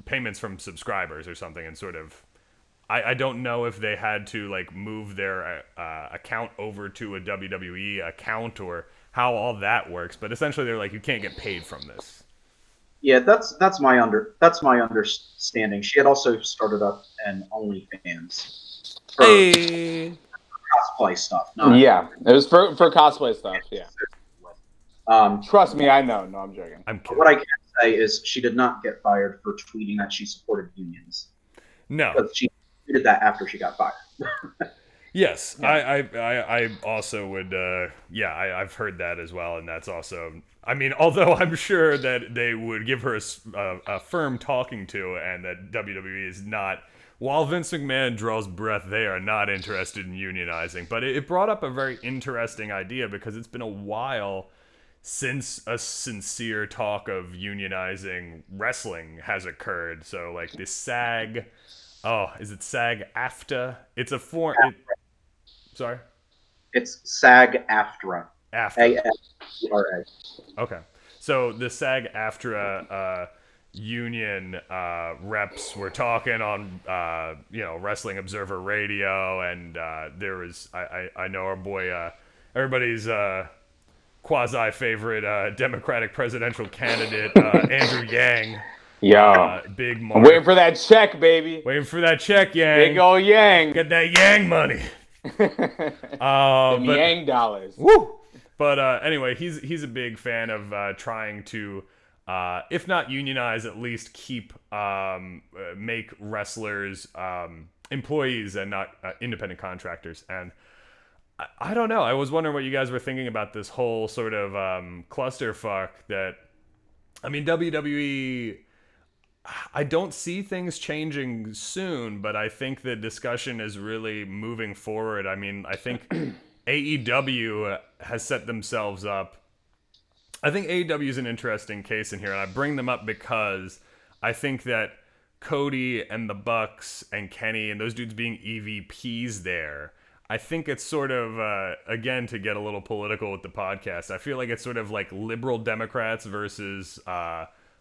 payments from subscribers or something, and sort of, I don't know if they had to like move their account over to a WWE account or how all that works, but essentially they're like, you can't get paid from this. Yeah, that's my understanding. She had also started up an OnlyFans. Cosplay stuff. Yeah, it was for cosplay stuff. Yeah. Trust me, I know. No, I'm joking. What I can say is she did not get fired for tweeting that she supported unions. No, because she tweeted that after she got fired. Yes, yeah. I also would. I've heard that as well, and that's also. I mean, although I'm sure that they would give her a firm talking to, and that WWE is not. While Vince McMahon draws breath, they are not interested in unionizing. But it brought up a very interesting idea because it's been a while since a sincere talk of unionizing wrestling has occurred. So, like, the SAG... Oh, is it SAG-AFTRA? It's a form... Sorry? It's SAG-AFTRA. AFTRA. AFTRA. Okay. So, the SAG-AFTRA... union reps were talking on Wrestling Observer Radio, and there was I know our boy everybody's quasi favorite Democratic presidential candidate Andrew Yang. Big Mark. I'm waiting for that check, baby. Waiting for that check, Yang. Big ol' Yang. Get that Yang money. Yang dollars. Woo. But anyway, he's a big fan of trying to. If not unionize, at least keep make wrestlers employees and not independent contractors. And I don't know. I was wondering what you guys were thinking about this whole sort of clusterfuck that, I mean, WWE, I don't see things changing soon, but I think the discussion is really moving forward. I mean, I think AEW has set themselves up. I think AEW is an interesting case in here, and I bring them up because I think that Cody and the Bucks and Kenny and those dudes being EVPs there, I think it's sort of, again, to get a little political with the podcast, I feel like it's sort of like liberal Democrats versus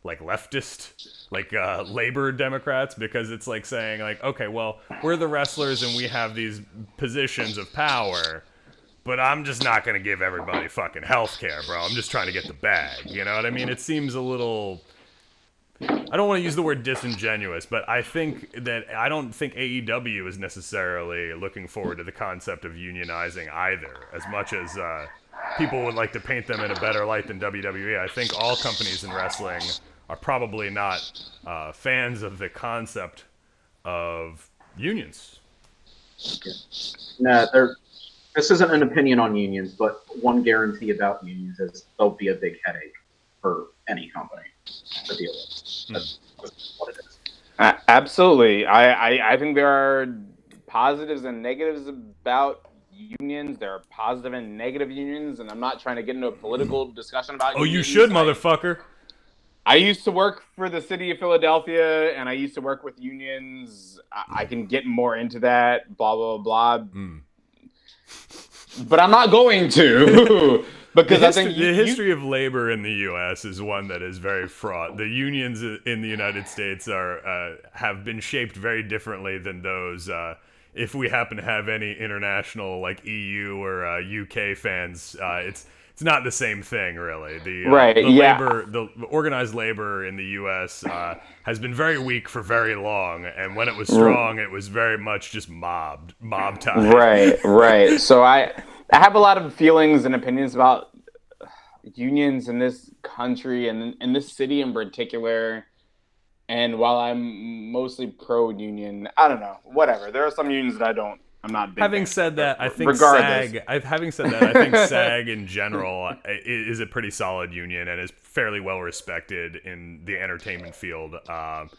like leftist, like labor Democrats, because it's like saying like, okay, well, we're the wrestlers and we have these positions of power, but I'm just not going to give everybody fucking health care, bro. I'm just trying to get the bag. You know what I mean? It seems a little... I don't want to use the word disingenuous, but I don't think AEW is necessarily looking forward to the concept of unionizing either, as much as people would like to paint them in a better light than WWE. I think all companies in wrestling are probably not fans of the concept of unions. No, this isn't an opinion on unions, but one guarantee about unions is they'll be a big headache for any company to deal with. That's what it is. Absolutely. I think there are positives and negatives about unions. There are positive and negative unions, and I'm not trying to get into a political discussion about unions. Oh, you should, motherfucker. I used to work for the city of Philadelphia, and I used to work with unions. I can get more into that, blah, blah, blah. But I'm not going to. Because I think the history of labor in the U.S. is one that is very fraught. The unions in the United States have been shaped very differently than those. If we happen to have any international like EU or UK fans, it's not the same thing, really. The organized labor in the U.S. Has been very weak for very long, and when it was strong, it was very much just mob time. Right. So I have a lot of feelings and opinions about unions in this country and in this city in particular. And while I'm mostly pro-union, I don't know, whatever. There are some unions that I'm not big Having said that, I think SAG in general is a pretty solid union and is fairly well respected in the entertainment field. And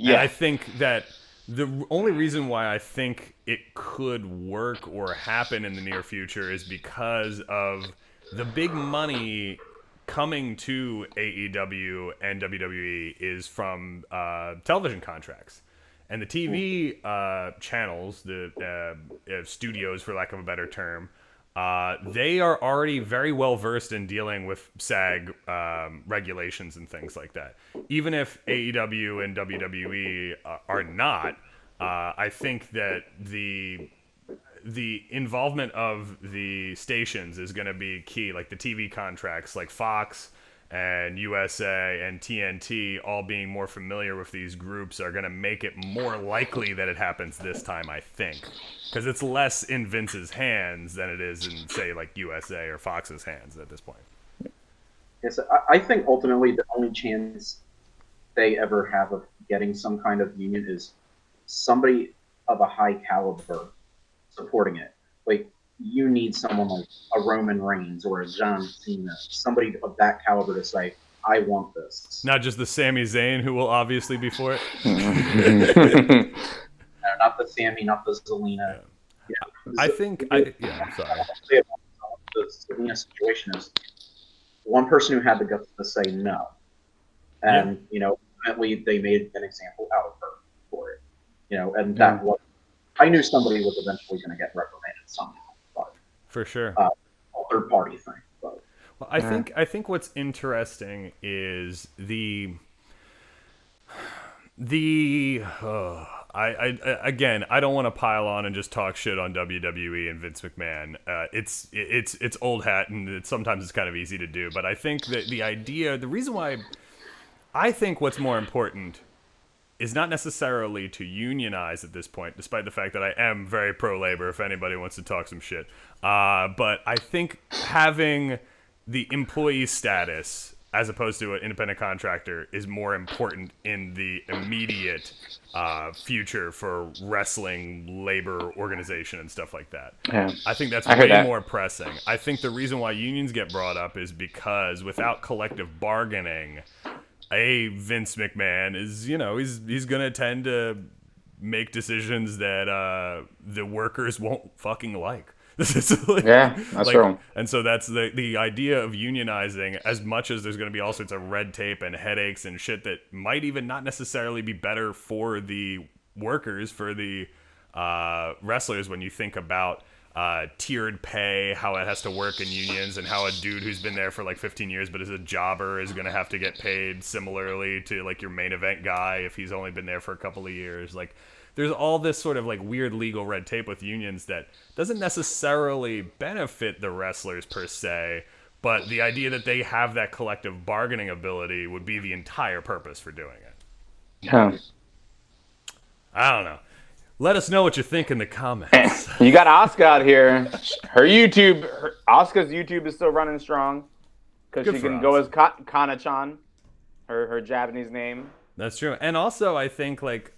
I think that the only reason why I think it could work or happen in the near future is because of the big money coming to AEW and WWE is from television contracts. And the TV channels, the studios, for lack of a better term, they are already very well versed in dealing with SAG regulations and things like that. Even if AEW and WWE are not, I think that the involvement of the stations is going to be key. Like the TV contracts, like Fox and USA and TNT all being more familiar with these groups are going to make it more likely that it happens this time, I think. Because it's less in Vince's hands than it is in, say, like USA or Fox's hands at this point. Yes, I think ultimately the only chance they ever have of getting some kind of union is somebody of a high caliber supporting it. Like, you need someone like a Roman Reigns or a John Cena, somebody of that caliber to say, I want this. Not just the Sami Zayn, who will obviously be for it. No, not the Sami, not the Zelina. Yeah. I'm sorry. The Zelina situation is one person who had the guts to say no. And, ultimately they made an example out of her for it. And that was, I knew somebody was eventually going to get reprimanded somehow. But, for sure. A third party thing. But, well, I think what's interesting is I don't want to pile on and just talk shit on WWE and Vince McMahon. It's old hat, and sometimes it's kind of easy to do. But I think that the reason why I think what's more important is not necessarily to unionize at this point, despite the fact that I am very pro-labor if anybody wants to talk some shit. But I think having the employee status as opposed to an independent contractor is more important in the immediate future for wrestling, labor organization, and stuff like that. Yeah. I think that's way more pressing. I think the reason why unions get brought up is because without collective bargaining, Vince McMahon is, he's going to tend to make decisions that the workers won't fucking like. That's true. And so that's the idea of unionizing, as much as there's going to be all sorts of red tape and headaches and shit that might even not necessarily be better for the workers, for the wrestlers, when you think about tiered pay, how it has to work in unions, and how a dude who's been there for like 15 years but is a jobber is going to have to get paid similarly to like your main event guy if he's only been there for a couple of years. Like, there's all this sort of like weird legal red tape with unions that doesn't necessarily benefit the wrestlers per se, but the idea that they have that collective bargaining ability would be the entire purpose for doing it. Yeah. I don't know. Let us know what you think in the comments. You got Asuka out here. Asuka's YouTube is still running strong because she can go as Kana-chan, her Japanese name. That's true. And also, I think like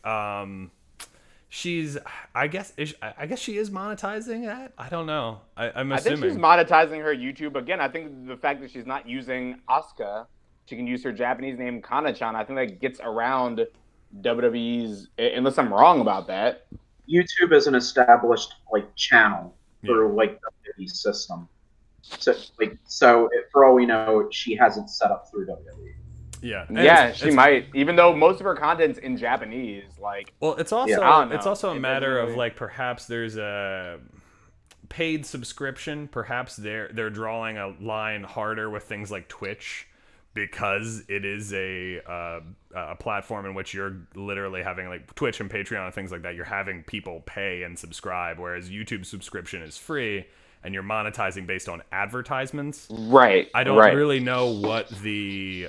she's, I guess she is monetizing that. I don't know. I'm assuming. I think she's monetizing her YouTube again. I think the fact that she's not using Asuka, she can use her Japanese name Kana-chan. I think that gets around WWE's, unless I'm wrong about that. YouTube is an established like channel for like the WWE system. So for all we know, she hasn't set up through WWE. Yeah, and she might, even though most of her content's in Japanese. Like, well, it's also a matter of like perhaps there's a paid subscription. Perhaps they're drawing a line harder with things like Twitch, because it is a platform in which you're literally having like Twitch and Patreon and things like that. You're having people pay and subscribe, whereas YouTube subscription is free and you're monetizing based on advertisements. Right. I don't really know what the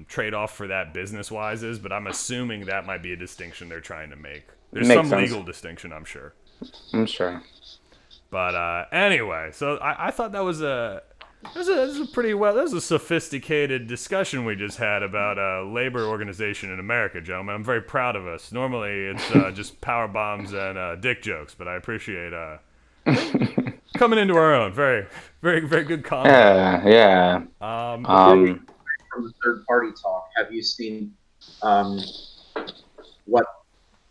trade-off for that business-wise is, but I'm assuming that might be a distinction they're trying to make. There's some legal distinction, I'm sure. But anyway, so I thought that was a sophisticated discussion we just had about labor organization in America, gentlemen. I'm very proud of us. Normally, it's just power bombs and dick jokes, but I appreciate coming into our own. Very, very, very good comment. Yeah. From the third party talk, have you seen what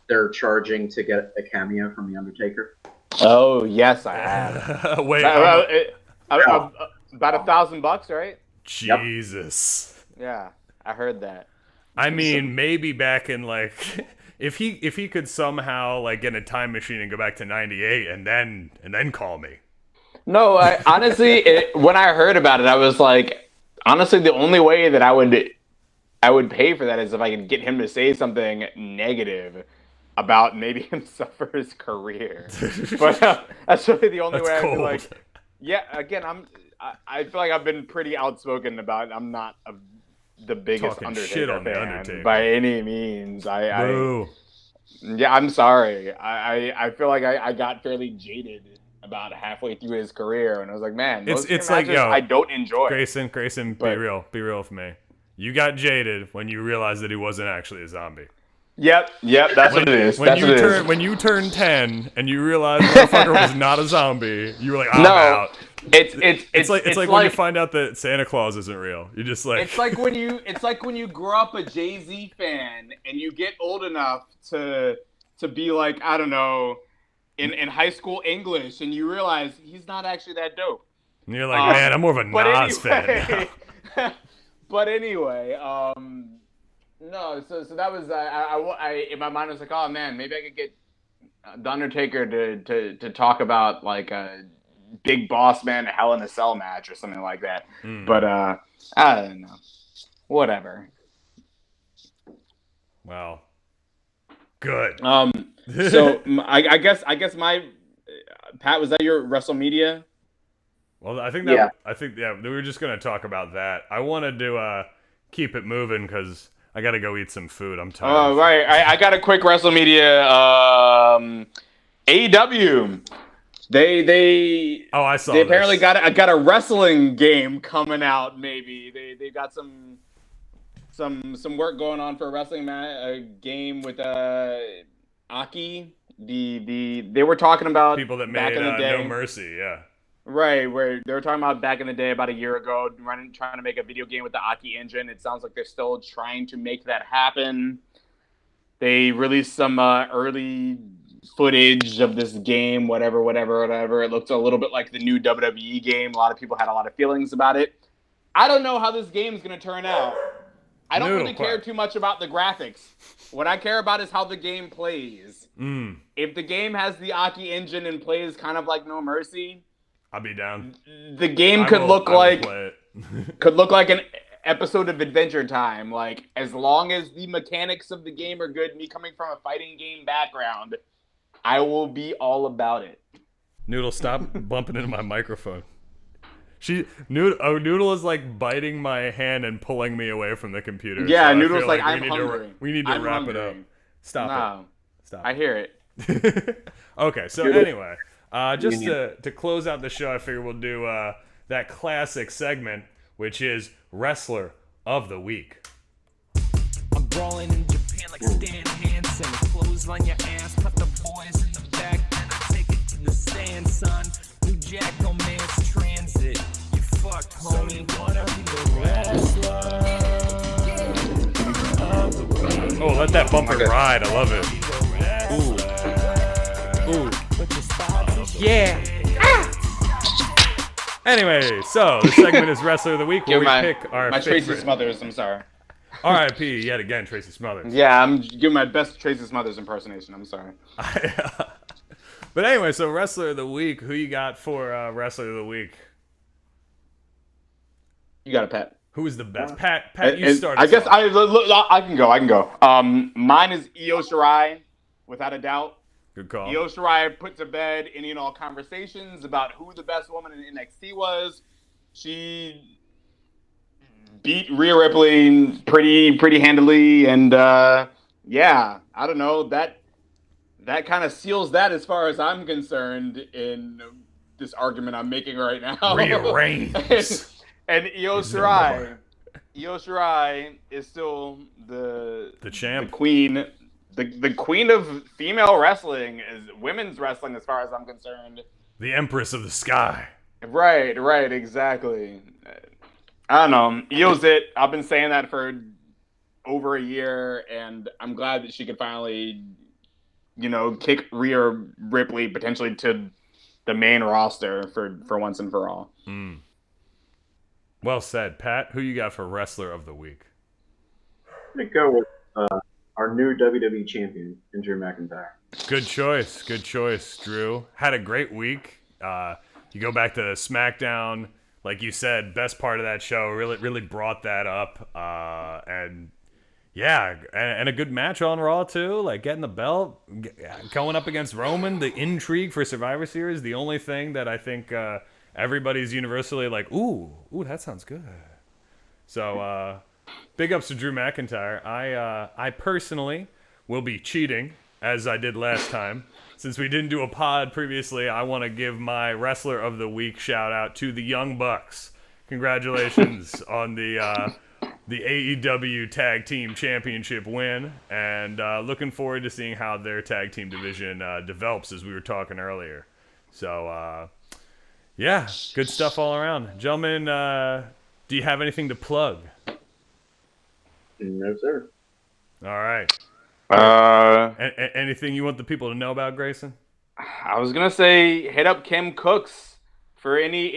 they're charging to get a cameo from The Undertaker? Oh, yes, I have. Wait, about $1,000, right? Jesus. Yep. Yeah, I heard that. I mean, maybe back in like, if he could somehow like get in a time machine and go back to '98 and then call me. No, honestly, when I heard about it, I was like, honestly, the only way that I would pay for that is if I could get him to say something negative about maybe himself or his career. But that's really the only way I feel like. Yeah, again, I feel like I've been pretty outspoken about it. I'm not the biggest Undertaker fan by any means. Yeah, I'm sorry. I feel like I got fairly jaded about halfway through his career, and I was like, man, it's like, yo, I don't enjoy. Grayson, be real with me. You got jaded when you realized that he wasn't actually a zombie. Yep, that's what it is. When you turned 10 and you realized the motherfucker was not a zombie, you were like, I'm out. It's like when you find out that Santa Claus isn't real. You just like it's like when you grow up a Jay-Z fan and you get old enough to be like, I don't know, in high school English, and you realize he's not actually that dope. And you're like, man, I'm more of a Nas fan now. But anyway, no, so that was I in my mind I was like, oh man, maybe I could get The Undertaker to talk about like a Big Boss Man Hell in a Cell match or something like that. But I don't know, whatever. Wow, good. So I guess my Pat, was that your WrestleMedia? Well, I think we were just gonna talk about that. I wanted to keep it moving because I gotta go eat some food. I'm tired. Oh, right. I got a quick WrestleMedia. AEW. I saw. They apparently got a wrestling game coming out. Maybe they got some work going on for a wrestling game with Aki. They were talking about people that back made in the day. No Mercy. Yeah. Right, where they were talking about back in the day, about a year ago, trying to make a video game with the Aki engine. It sounds like they're still trying to make that happen. They released some early footage of this game, whatever. It looked a little bit like the new WWE game. A lot of people had a lot of feelings about it. I don't know how this game is going to turn out. I don't really care too much about the graphics. What I care about is how the game plays. If the game has the Aki engine and plays kind of like No Mercy, I'll be down. The game could look like an episode of Adventure Time. Like, as long as the mechanics of the game are good, me coming from a fighting game background, I will be all about it. Noodle, stop bumping into my microphone. Noodle is like biting my hand and pulling me away from the computer. Yeah, so Noodle's like I'm hungry. We need to wrap it up. Stop it. I hear it. Okay, so anyway, just to close out the show, I figure we'll do that classic segment, which is Wrestler of the Week. I'm brawling in Japan like Stan Hansen. Clothes on your ass, put the boys in the back, then I take it to the stand, son. New Jack, no man's transit. You fucked, homie. Wanna be the wrestler? Oh, let that bumper ride. I love it. Ooh. Yeah. Anyway, so the segment is Wrestler of the Week, where we pick our my favorite. Tracy Smothers, I'm sorry. R.I.P. yet again, Tracy Smothers. Yeah, I'm giving my best Tracy Smothers impersonation. I'm sorry. But anyway, so Wrestler of the Week, who you got for Wrestler of the Week? You got it, Pat. Who is the best? Pat, you start. I guess I can go. Mine is Io Shirai, without a doubt. Good call. Io Shirai put to bed any and all conversations about who the best woman in NXT was. She beat Rhea Ripley pretty handily, and I don't know, that kind of seals that as far as I'm concerned in this argument I'm making right now. Rearrange. And Io Shirai is still the champ, the queen. The queen of female wrestling is women's wrestling, as far as I'm concerned. The Empress of the Sky. Right, exactly. I don't know. Io's it. I've been saying that for over a year, and I'm glad that she could finally, kick Rhea Ripley potentially to the main roster for once and for all. Well said. Pat, who you got for Wrestler of the Week? I'm going to go with our new WWE champion, Drew McIntyre. Good choice, Drew. Had a great week. You go back to SmackDown, like you said, best part of that show, really brought that up. And a good match on Raw too, like getting the belt, going up against Roman, the intrigue for Survivor Series, the only thing that I think everybody's universally like, ooh, that sounds good. So, big ups to Drew McIntyre. I personally will be cheating, as I did last time. Since we didn't do a pod previously, I want to give my Wrestler of the Week shout out to the Young Bucks. Congratulations on the AEW Tag Team Championship win, and looking forward to seeing how their tag team division develops, as we were talking earlier. So, good stuff all around. Gentlemen, do you have anything to plug? No, sir. All right. Anything you want the people to know about, Grayson? I was gonna say hit up Kim Cooks for any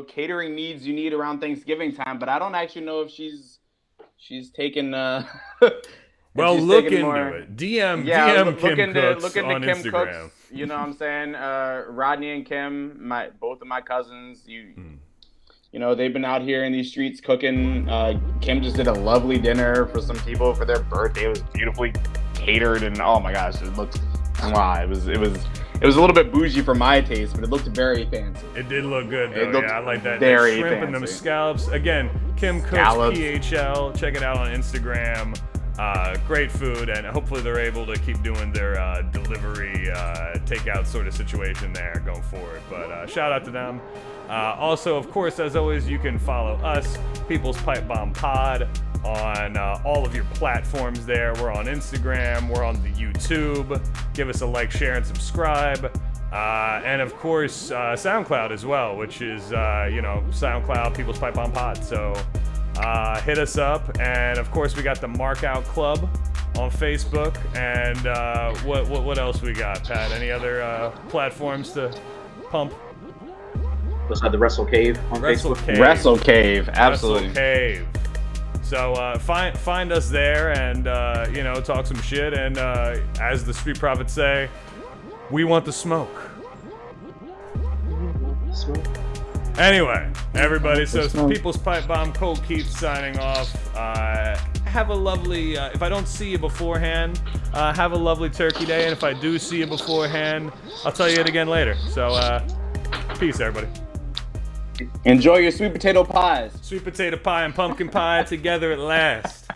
catering needs you need around Thanksgiving time, but I don't actually know if she's taken. Well, look into it. DM Kim Cooks on Kim Instagram. Cooks, you know what I'm saying? Rodney and Kim, both of my cousins. They've been out here in these streets cooking. Kim just did a lovely dinner for some people for their birthday. It was beautifully catered, and oh my gosh, it looked wow. It was a little bit bougie for my taste, but it looked very fancy. It did look good, though. I like that. Very shrimp fancy. And them scallops. Again, Kim Cooks PHL. Check it out on Instagram. Great food, and hopefully they're able to keep doing their delivery, takeout sort of situation there going forward. But shout out to them. Also, of course, as always, you can follow us, People's Pipebomb Pod, on all of your platforms there. We're on Instagram. We're on the YouTube. Give us a like, share, and subscribe. And, of course, SoundCloud as well, which is, SoundCloud, People's Pipebomb Pod. So hit us up. And, of course, we got the Markout Club on Facebook. And what else we got, Pat? Any other platforms to pump? Let's have the Wrestle Cave on Facebook. Wrestle Cave, absolutely. Wrestle Cave. So find us there and talk some shit. And as the Street Profits say, we want the smoke. Anyway, everybody, so People's Pipe Bomb, Cole Keith signing off. Have a lovely, if I don't see you beforehand, have a lovely Turkey Day. And if I do see you beforehand, I'll tell you it again later. So, peace, everybody. Enjoy your sweet potato pies. Sweet potato pie and pumpkin pie together at last.